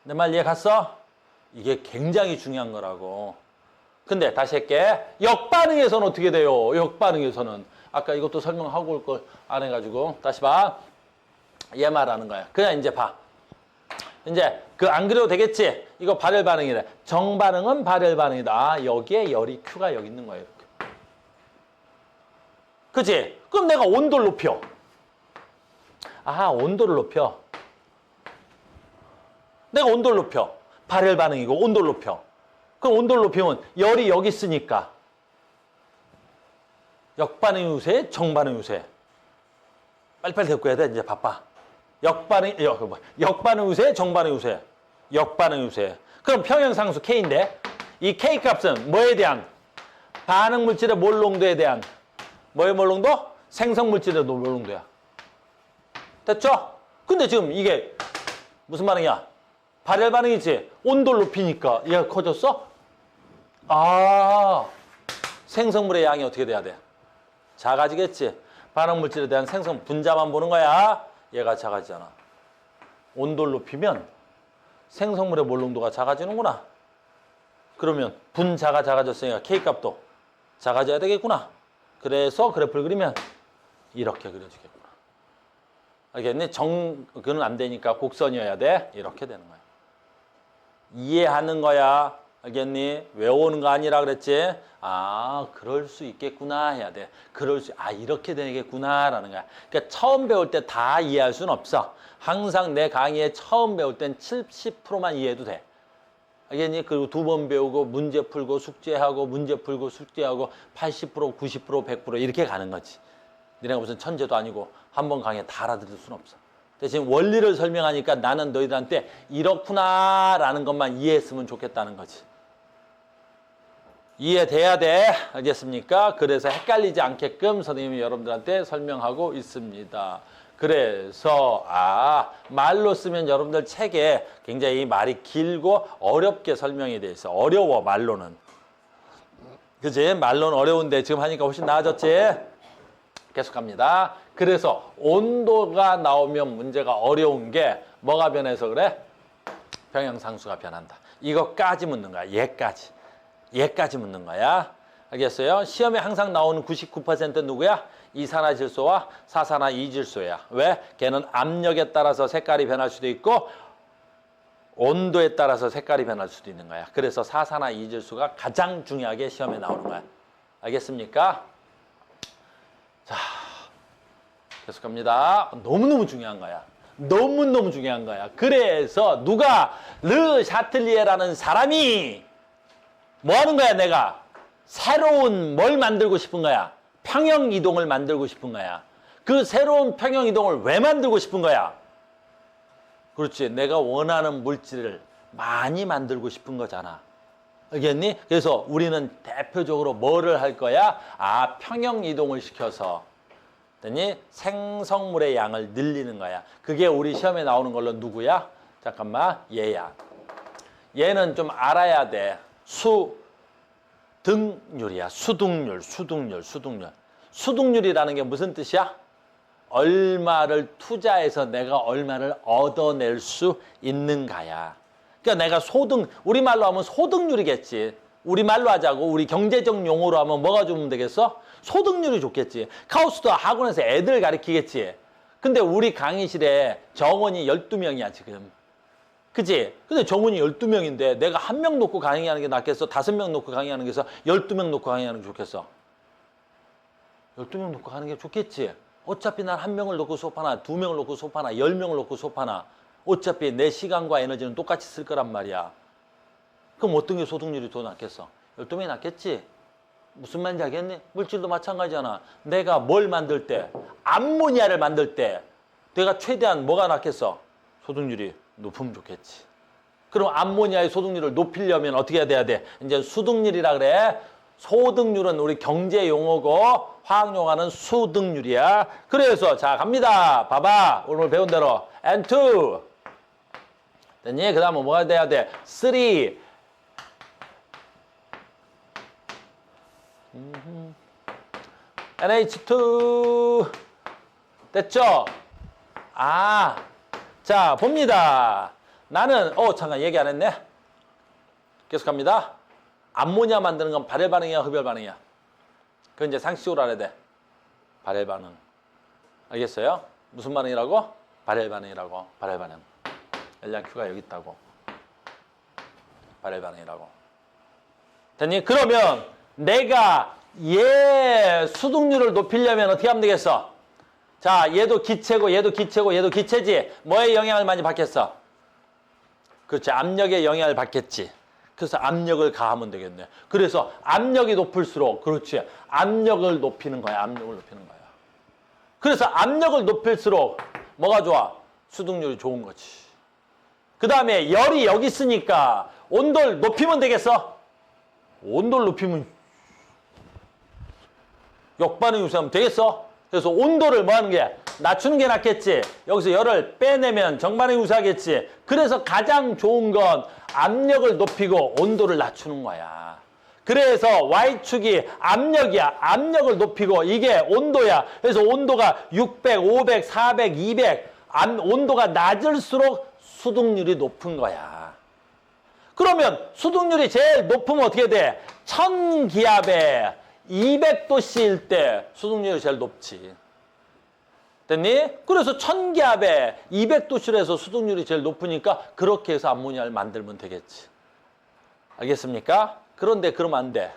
내 말 이해 갔어? 이게 굉장히 중요한 거라고. 근데 다시 할게. 역반응에서는 어떻게 돼요? 역반응에서는 아까 이것도 설명하고 올 걸 안 해가지고 다시 봐. 얘 말하는 거야. 그냥 이제 봐. 이제 그 안 그래도 되겠지? 이거 발열 반응이래. 정반응은 발열 반응이다. 아, 여기에 열이 Q가 여기 있는 거야. 이렇게. 그치? 그럼 내가 온도를 높여. 아, 온도를 높여. 내가 온도를 높여. 발열 반응이고 온도를 높여. 그럼 온도를 높이면 열이 여기 있으니까 역반응 유세, 정반응 유세. 빨리빨리 데리고 해야 돼. 이제 바빠. 역반응 유세, 정반응 유세. 역반응 유세. 그럼 평형상수 K인데 이 K 값은 뭐에 대한? 반응 물질의 몰 농도에 대한 뭐의 몰 농도? 생성 물질의 몰 농도야. 됐죠? 근데 지금 이게 무슨 반응이야? 발열 반응이지. 온도를 높이니까 얘가 커졌어? 아, 생성물의 양이 어떻게 돼야 돼? 작아지겠지. 반응 물질에 대한 생성 분자만 보는 거야. 얘가 작아지잖아. 온도를 높이면 생성물의 몰 농도가 작아지는구나. 그러면 분자가 작아졌으니까 K값도 작아져야 되겠구나. 그래서 그래프를 그리면 이렇게 그려지겠구나. 알겠니? 그는 안 되니까 곡선이어야 돼. 이렇게 되는 거야. 이해하는 거야. 알겠니? 외우는 거 아니라 그랬지? 아, 그럴 수 있겠구나 해야 돼. 이렇게 되겠구나라는 거야. 그러니까 처음 배울 때 다 이해할 수는 없어. 항상 내 강의에 처음 배울 땐 70%만 이해해도 돼. 알겠니? 그리고 2번 배우고 문제 풀고 숙제하고 문제 풀고 숙제하고 80%, 90%, 100% 이렇게 가는 거지. 니네가 무슨 천재도 아니고 한 번 강의에 다 알아들을 수는 없어. 대신 원리를 설명하니까 나는 너희들한테 이렇구나라는 것만 이해했으면 좋겠다는 거지. 이해돼야 돼. 알겠습니까? 그래서 헷갈리지 않게끔 선생님이 여러분들한테 설명하고 있습니다. 그래서 말로 쓰면 여러분들 책에 굉장히 말이 길고 어렵게 설명이 돼 있어. 어려워, 말로는. 그치? 말로는 어려운데 지금 하니까 훨씬 나아졌지? 계속합니다. 그래서 온도가 나오면 문제가 어려운 게 뭐가 변해서 그래? 평형상수가 변한다. 이거까지 묻는 거야. 얘까지 묻는 거야. 알겠어요? 시험에 항상 나오는 99%는 누구야? 이산화질소와 사산화이질소야. 왜? 걔는 압력에 따라서 색깔이 변할 수도 있고 온도에 따라서 색깔이 변할 수도 있는 거야. 그래서 사산화이질소가 가장 중요하게 시험에 나오는 거야. 알겠습니까? 자, 계속합니다. 너무너무 중요한 거야. 너무너무 중요한 거야. 그래서 누가 르 샤틀리에라는 사람이 뭐 하는 거야? 내가 새로운 뭘 만들고 싶은 거야? 평형 이동을 만들고 싶은 거야. 그 새로운 평형 이동을 왜 만들고 싶은 거야? 그렇지. 내가 원하는 물질을 많이 만들고 싶은 거잖아. 알겠니? 그래서 우리는 대표적으로 뭐를 할 거야? 아, 평형 이동을 시켜서 됐니? 생성물의 양을 늘리는 거야. 그게 우리 시험에 나오는 걸로 누구야? 잠깐만, 얘야. 얘는 좀 알아야 돼. 수등률이야. 수등률. 수등률이라는 게 무슨 뜻이야? 얼마를 투자해서 내가 얼마를 얻어낼 수 있는가야. 그러니까 내가 우리말로 하면 소득률이겠지. 우리말로 하자고. 우리 경제적 용어로 하면 뭐가 좋으면 되겠어? 소득률이 좋겠지. 카우스도 학원에서 애들 가르치겠지. 근데 우리 강의실에 정원이 12명이야, 지금. 그치? 근데 정원이 12명인데 내가 1명 놓고 강의하는 게 낫겠어? 5명 놓고 강의하는 게 낫겠어? 12명 놓고 강의하는 게 좋겠어? 12명 놓고 가는 게 좋겠지? 어차피 난 1명을 놓고 수업하나, 2명을 놓고 수업하나, 10명을 놓고 수업하나, 어차피 내 시간과 에너지는 똑같이 쓸 거란 말이야. 그럼 어떤 게 소득률이 더 낫겠어? 12명이 낫겠지? 무슨 말인지 알겠니? 물질도 마찬가지잖아. 내가 뭘 만들 때, 암모니아를 만들 때 내가 최대한 뭐가 낫겠어? 소득률이 높으면 좋겠지. 그럼 암모니아의 소득률을 높이려면 어떻게 해야 돼? 이제 수득률이라 그래. 소득률은 우리 경제 용어고 화학 용어는 수득률이야. 그래서 자 갑니다. 봐봐. 오늘 배운 대로 N2 됐니? 그 다음은 뭐가 돼야 돼? 3 NH2 됐죠? 아, 자 봅니다. 나는 잠깐 얘기 안 했네. 계속합니다. 암모니아 만드는 건 발열 반응이야, 흡열 반응이야? 그건 이제 상식적으로 알아야 돼. 발열 반응. 알겠어요? 무슨 반응이라고? 발열 반응이라고. 발열 반응. 열량 Q가 여기 있다고. 발열 반응이라고. 됐니? 그러면 내가 얘 수득률을 높이려면 어떻게 하면 되겠어? 자, 얘도 기체고 얘도 기체고 얘도 기체지. 뭐에 영향을 많이 받겠어? 그렇지. 압력에 영향을 받겠지. 그래서 압력을 가하면 되겠네. 그래서 압력이 높을수록 그렇지. 압력을 높이는 거야. 압력을 높이는 거야. 그래서 압력을 높일수록 뭐가 좋아? 수득률이 좋은 거지. 그 다음에 열이 여기 있으니까 온도를 높이면 되겠어? 온도를 높이면 역반응이 우선하면 되겠어? 그래서 온도를 뭐 하는 게? 낮추는 게 낫겠지. 여기서 열을 빼내면 정반응이 우세하겠지. 그래서 가장 좋은 건 압력을 높이고 온도를 낮추는 거야. 그래서 Y축이 압력이야. 압력을 높이고 이게 온도야. 그래서 온도가 600, 500, 400, 200 온도가 낮을수록 수득률이 높은 거야. 그러면 수득률이 제일 높으면 어떻게 돼? 1000기압에 200도씨일 때 수득률이 제일 높지. 됐니? 그래서 1000기압에 200도씨로 해서 수득률이 제일 높으니까 그렇게 해서 암모니아를 만들면 되겠지. 알겠습니까? 그런데 그러면 안 돼.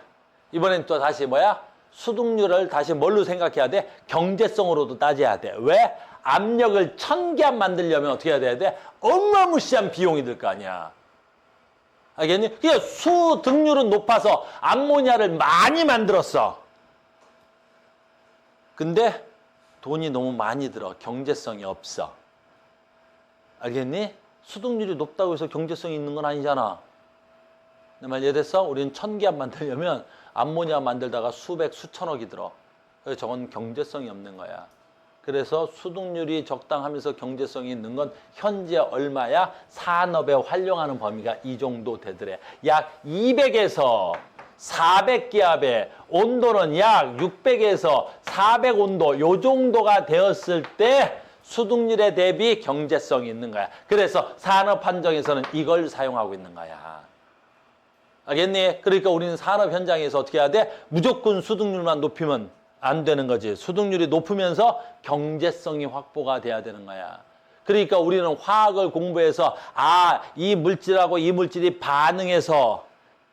이번엔 또 다시 뭐야? 수득률을 다시 뭘로 생각해야 돼? 경제성으로도 따져야 돼. 왜? 압력을 1000기압 만들려면 어떻게 해야 돼? 어마무시한 비용이 들 거 아니야. 알겠니? 그러니까 수득률은 높아서 암모니아를 많이 만들었어. 근데 돈이 너무 많이 들어. 경제성이 없어. 알겠니? 수득률이 높다고 해서 경제성이 있는 건 아니잖아. 내 말 이해됐어? 우리는 1000기압 만들려면 암모니아 만들다가 수백, 수천억이 들어. 그래서 저건 경제성이 없는 거야. 그래서 수득률이 적당하면서 경제성이 있는 건 현재 얼마야? 산업에 활용하는 범위가 이 정도 되더래. 약 200에서 400기압의 온도는 약 600에서 400온도 요 정도가 되었을 때 수득률에 대비 경제성이 있는 거야. 그래서 산업 환경에서는 이걸 사용하고 있는 거야. 알겠니? 그러니까 우리는 산업 현장에서 어떻게 해야 돼? 무조건 수득률만 높이면 안 되는 거지. 수득률이 높으면서 경제성이 확보가 돼야 되는 거야. 그러니까 우리는 화학을 공부해서 이 물질하고 이 물질이 반응해서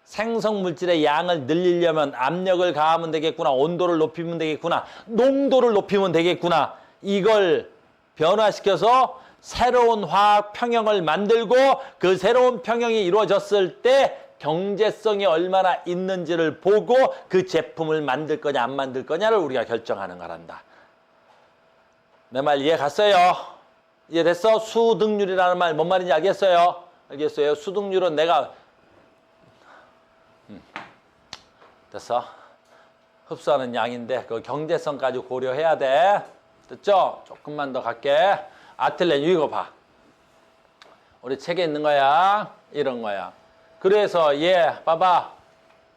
생성 물질의 양을 늘리려면 압력을 가하면 되겠구나. 온도를 높이면 되겠구나. 농도를 높이면 되겠구나. 이걸 변화시켜서 새로운 화학 평형을 만들고 그 새로운 평형이 이루어졌을 때 경제성이 얼마나 있는지를 보고 그 제품을 만들 거냐 안 만들 거냐를 우리가 결정하는 거란다. 내 말 이해 갔어요? 이해됐어? 수득률이라는 말 뭔 말인지 알겠어요? 알겠어요? 수득률은 내가 됐어? 흡수하는 양인데 그 경제성까지 고려해야 돼. 됐죠? 조금만 더 갈게. 아틀렌 이거 봐. 우리 책에 있는 거야. 이런 거야. 그래서 얘 봐봐.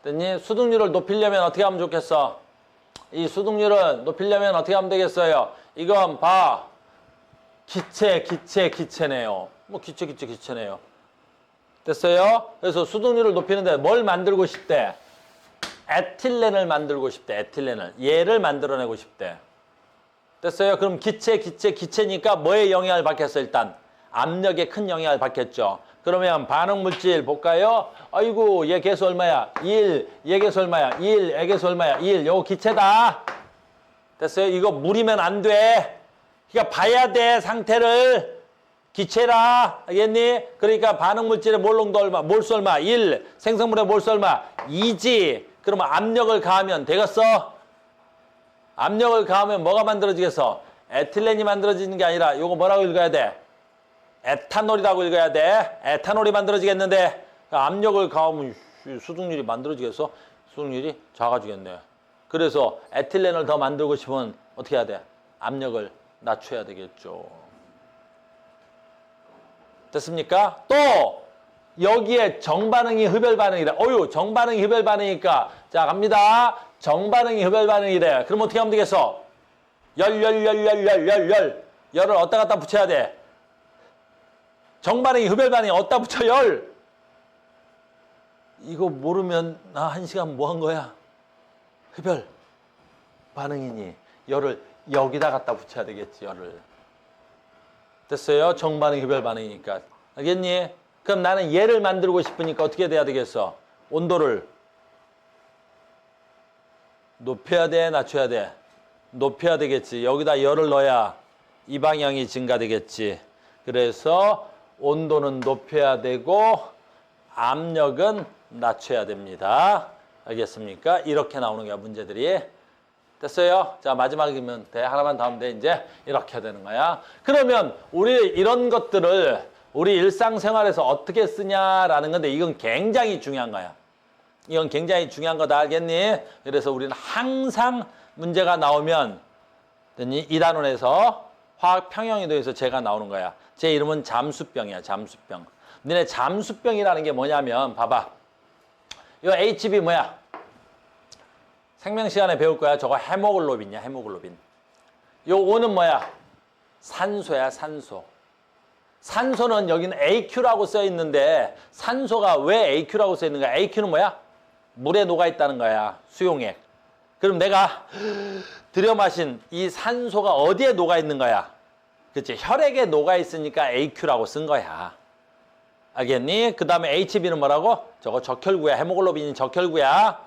됐니? 수득률을 높이려면 어떻게 하면 좋겠어? 이 수득률을 높이려면 어떻게 하면 되겠어요? 이건 봐. 기체네요. 뭐 기체네요. 됐어요? 그래서 수득률을 높이는데 뭘 만들고 싶대? 에틸렌을 만들고 싶대. 에틸렌을. 얘를 만들어내고 싶대. 됐어요? 그럼 기체니까 뭐에 영향을 받겠어? 일단 압력에 큰 영향을 받겠죠. 그러면 반응물질 볼까요? 아이고 얘 계수 얼마야? 1. 얘 계수 얼마야? 1. 얘 계수 얼마야? 1. 요거 기체다. 됐어요? 이거 물이면 안 돼. 그러니까 봐야 돼. 상태를. 기체라. 알겠니? 그러니까 반응물질의 몰농도 얼마? 몰수 얼마? 1. 생성물의 몰수 얼마? 2지. 그러면 압력을 가하면 되겠어? 압력을 가하면 뭐가 만들어지겠어? 에틸렌이 만들어지는 게 아니라 요거 뭐라고 읽어야 돼? 에탄올이라고 읽어야 돼. 에탄올이 만들어지겠는데 압력을 가하면 수득률이 만들어지겠어? 수득률이 작아지겠네. 그래서 에틸렌을 더 만들고 싶으면 어떻게 해야 돼? 압력을 낮춰야 되겠죠. 됐습니까? 또 여기에 정반응이 흡열반응이래. 어유 정반응이 흡열반응이니까 자 갑니다. 정반응이 흡열반응이래. 그럼 어떻게 하면 되겠어? 열을 어디다 갖다 붙여야 돼? 정반응이 흡열반응이 어디다 붙여? 열. 이거 모르면 나 1시간 뭐 한 거야? 흡열 반응이니 열을 여기다 갖다 붙여야 되겠지. 열을. 됐어요? 정반응 흡열 반응이니까. 알겠니? 그럼 나는 얘를 만들고 싶으니까 어떻게 돼야 되겠어? 온도를 높여야 돼? 낮춰야 돼? 높여야 되겠지. 여기다 열을 넣어야 이 방향이 증가되겠지. 그래서 온도는 높여야 되고 압력은 낮춰야 됩니다. 알겠습니까? 이렇게 나오는 거야, 문제들이. 됐어요? 자, 마지막이면 돼. 하나만 더 하면 돼. 이제 이렇게 해야 되는 거야. 그러면 우리 이런 것들을 우리 일상생활에서 어떻게 쓰냐라는 건데 이건 굉장히 중요한 거야. 이건 굉장히 중요한 거다. 알겠니? 그래서 우리는 항상 문제가 나오면 됐니? 2단원에서 화학 평형이도에서 제가 나오는 거야. 제 이름은 잠수병이야. 잠수병. 너네 잠수병이라는 게 뭐냐면 봐봐. 이거 HB 뭐야? 생명 시간에 배울 거야. 저거 헤모글로빈이야. 헤모글로빈. 요 O는 뭐야? 산소야. 산소. 산소는 여기는 AQ라고 써 있는데 산소가 왜 AQ라고 써 있는가? AQ는 뭐야? 물에 녹아 있다는 거야. 수용액. 그럼 내가 들여 마신 이 산소가 어디에 녹아 있는 거야? 그치? 혈액에 녹아 있으니까 AQ라고 쓴 거야. 알겠니? 그 다음에 HB는 뭐라고? 저거 적혈구야. 헤모글로빈이 적혈구야.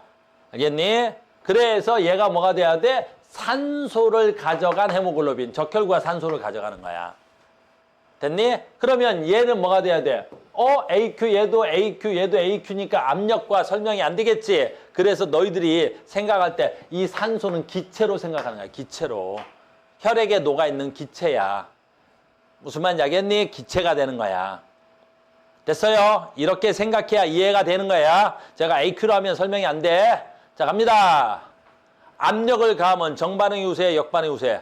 알겠니? 그래서 얘가 뭐가 돼야 돼? 산소를 가져간 헤모글로빈. 적혈구가 산소를 가져가는 거야. 됐니? 그러면 얘는 뭐가 돼야 돼? AQ, 얘도 AQ, 얘도 AQ니까 압력과 설명이 안 되겠지? 그래서 너희들이 생각할 때 이 산소는 기체로 생각하는 거야. 기체로. 혈액에 녹아있는 기체야. 무슨 말인지 알겠니? 기체가 되는 거야. 됐어요? 이렇게 생각해야 이해가 되는 거야. 제가 AQ로 하면 설명이 안 돼. 자, 갑니다. 압력을 가하면 정반응이 우세, 역반응이 우세.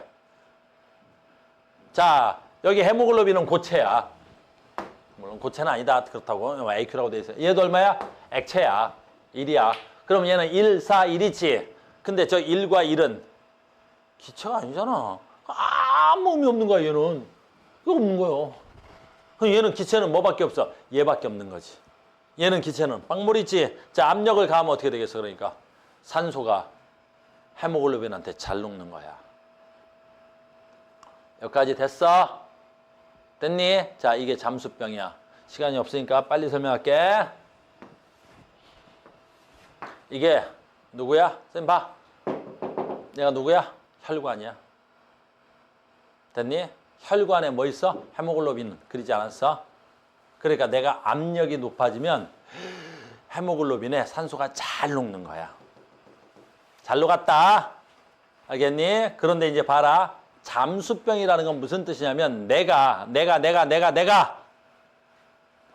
자, 여기 헤모글로빈은 고체야. 물론 고체는 아니다. 그렇다고. AQ라고 돼 있어요. 얘도 얼마야? 액체야. 1이야. 그럼 얘는 1, 4, 1이지. 근데 저 1과 1은 기체가 아니잖아. 아무 의미 없는 거야, 얘는. 이거 없는 거예요. 그럼 얘는 기체는 뭐밖에 없어? 얘밖에 없는 거지. 얘는 기체는 빵물이지. 자, 압력을 가하면 어떻게 되겠어? 그러니까 산소가 헤모글로빈한테 잘 녹는 거야. 여기까지 됐어? 됐니? 자, 이게 잠수병이야. 시간이 없으니까 빨리 설명할게. 이게 누구야? 쌤 봐. 얘가 누구야? 혈관이야. 됐니? 혈관에 뭐 있어? 헤모글로빈 그리지 않았어? 그러니까 내가 압력이 높아지면 헤모글로빈에 산소가 잘 녹는 거야. 잘 녹았다. 알겠니? 그런데 이제 봐라. 잠수병이라는 건 무슨 뜻이냐면 내가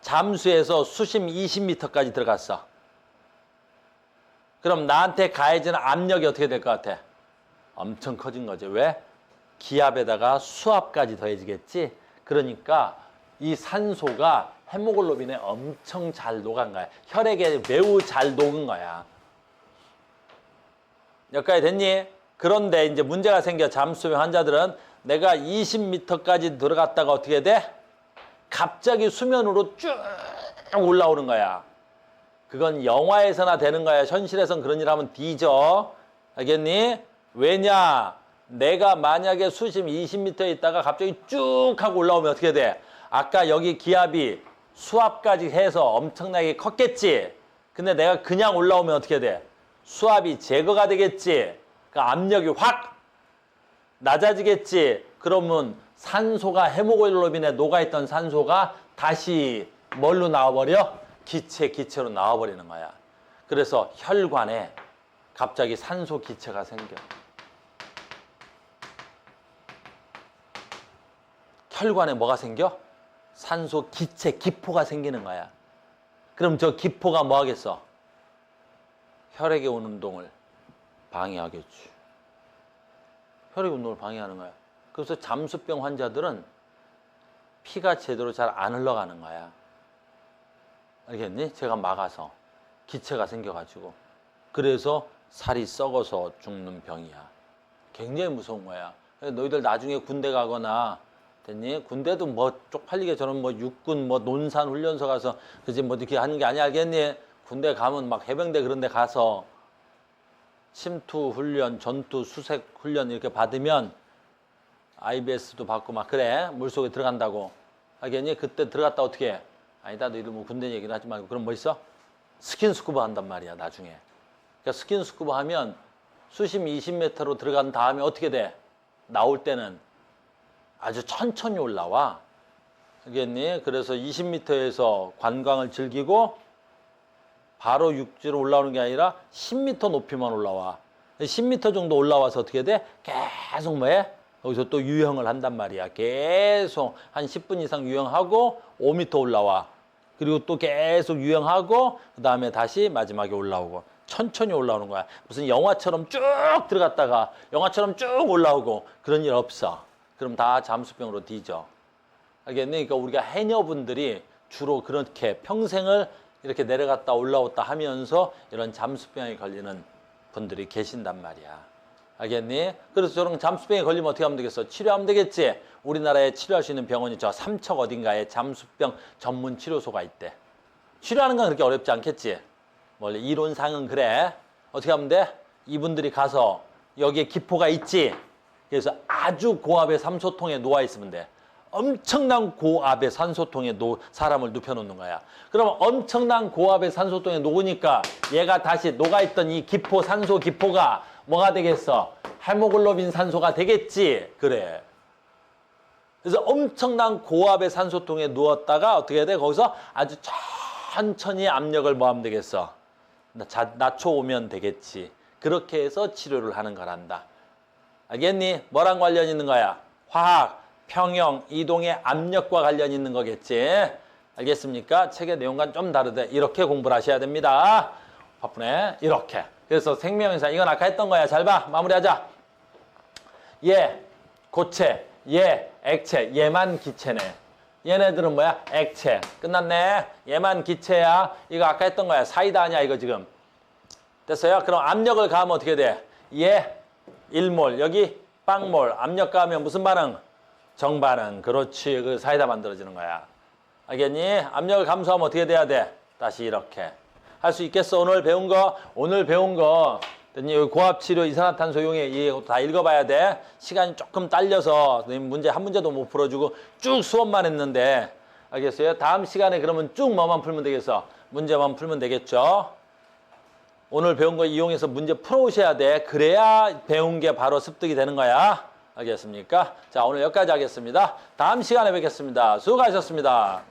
잠수해서 수심 20m까지 들어갔어. 그럼 나한테 가해지는 압력이 어떻게 될 것 같아? 엄청 커진 거지. 왜? 기압에다가 수압까지 더해지겠지. 그러니까 이 산소가 헤모글로빈에 엄청 잘 녹은 거야. 혈액에 매우 잘 녹은 거야. 여기까지 됐니? 그런데 이제 문제가 생겨. 잠수병 환자들은 내가 20m까지 들어갔다가 어떻게 돼? 갑자기 수면으로 쭉 올라오는 거야. 그건 영화에서나 되는 거야. 현실에선 그런 일 하면 뒤져. 알겠니? 왜냐? 내가 만약에 수심 20m에 있다가 갑자기 쭉 하고 올라오면 어떻게 돼? 아까 여기 기압이 수압까지 해서 엄청나게 컸겠지? 근데 내가 그냥 올라오면 어떻게 돼? 수압이 제거가 되겠지? 그 압력이 확 낮아지겠지? 그러면 산소가 헤모글로빈에 녹아있던 산소가 다시 뭘로 나와버려? 기체로 나와버리는 거야. 그래서 혈관에 갑자기 산소 기체가 생겨. 혈관에 뭐가 생겨? 산소 기체, 기포가 생기는 거야. 그럼 저 기포가 뭐 하겠어? 혈액의 운동을 방해하겠지. 혈액 운동을 방해하는 거야. 그래서 잠수병 환자들은 피가 제대로 잘 안 흘러가는 거야. 알겠니? 제가 막아서 기체가 생겨가지고. 그래서 살이 썩어서 죽는 병이야. 굉장히 무서운 거야. 너희들 나중에 군대 가거나 됐니? 군대도 뭐 쪽팔리게 저런 뭐 육군 뭐 논산 훈련소 가서 그지 뭐 이렇게 하는 게 아니야. 알겠니? 군대 가면 막 해병대 그런 데 가서 침투 훈련, 전투 수색 훈련 이렇게 받으면 IBS도 받고 막 그래. 물속에 들어간다고. 알겠니? 그때 들어갔다 어떻게 해? 아니다, 너희들 뭐 군대 얘기는 하지 말고. 그럼 뭐 있어? 스킨스쿠버 한단 말이야, 나중에. 그러니까 스킨스쿠버 하면 수심 20m로 들어간 다음에 어떻게 돼? 나올 때는 아주 천천히 올라와. 알겠니? 그래서 20m에서 관광을 즐기고 바로 육지로 올라오는 게 아니라 10m 높이만 올라와. 10m 정도 올라와서 어떻게 돼? 계속 뭐해? 거기서 또 유형을 한단 말이야. 계속 한 10분 이상 유형하고 5m 올라와. 그리고 또 계속 유형하고 그 다음에 다시 마지막에 올라오고 천천히 올라오는 거야. 무슨 영화처럼 쭉 들어갔다가 영화처럼 쭉 올라오고 그런 일 없어. 그럼 다 잠수병으로 뒤져. 알겠니? 그러니까 우리가 해녀분들이 주로 그렇게 평생을 이렇게 내려갔다 올라왔다 하면서 이런 잠수병에 걸리는 분들이 계신단 말이야. 알겠니? 그래서 저런 잠수병에 걸리면 어떻게 하면 되겠어? 치료하면 되겠지? 우리나라에 치료할 수 있는 병원이 저 삼척 어딘가에 잠수병 전문 치료소가 있대. 치료하는 건 그렇게 어렵지 않겠지? 원래 이론상은 그래. 어떻게 하면 돼? 이분들이 가서 여기에 기포가 있지? 그래서 아주 고압의 산소통에 누워있으면 돼. 엄청난 고압의 산소통에 사람을 눕혀놓는 거야. 그러면 엄청난 고압의 산소통에 녹으니까 얘가 다시 녹아있던 이 기포, 산소 기포가 뭐가 되겠어? 헤모글로빈 산소가 되겠지? 그래. 그래서 엄청난 고압의 산소통에 누웠다가 어떻게 돼? 거기서 아주 천천히 압력을 뭐 하면 되겠어? 낮춰오면 되겠지. 그렇게 해서 치료를 하는 거란다. 알겠니? 뭐랑 관련 있는 거야? 화학, 평형, 이동의 압력과 관련 있는 거겠지. 알겠습니까? 책의 내용과는 좀 다르대. 이렇게 공부를 하셔야 됩니다. 바쁘네. 이렇게. 그래서 생명현상, 이건 아까 했던 거야. 잘 봐. 마무리하자. 얘, 고체. 얘, 액체. 얘만 기체네. 얘네들은 뭐야? 액체. 끝났네. 얘만 기체야. 이거 아까 했던 거야. 사이다 아니야, 이거 지금. 됐어요? 그럼 압력을 가하면 어떻게 돼? 얘, 1몰. 여기 빵몰. 압력 가하면 무슨 반응? 정반응. 그렇지. 그 사이다 만들어지는 거야. 알겠니? 압력을 감소하면 어떻게 돼야 돼? 다시 이렇게. 할 수 있겠어? 오늘 배운 거. 여기 고압치료 이산화탄소 이용해. 이거 다 읽어봐야 돼. 시간이 조금 딸려서 문제 한 문제도 못 풀어주고 쭉 수업만 했는데. 알겠어요? 다음 시간에 그러면 쭉 뭐만 풀면 되겠어? 문제만 풀면 되겠죠? 오늘 배운 거 이용해서 문제 풀어오셔야 돼. 그래야 배운 게 바로 습득이 되는 거야. 알겠습니까? 자, 오늘 여기까지 하겠습니다. 다음 시간에 뵙겠습니다. 수고하셨습니다.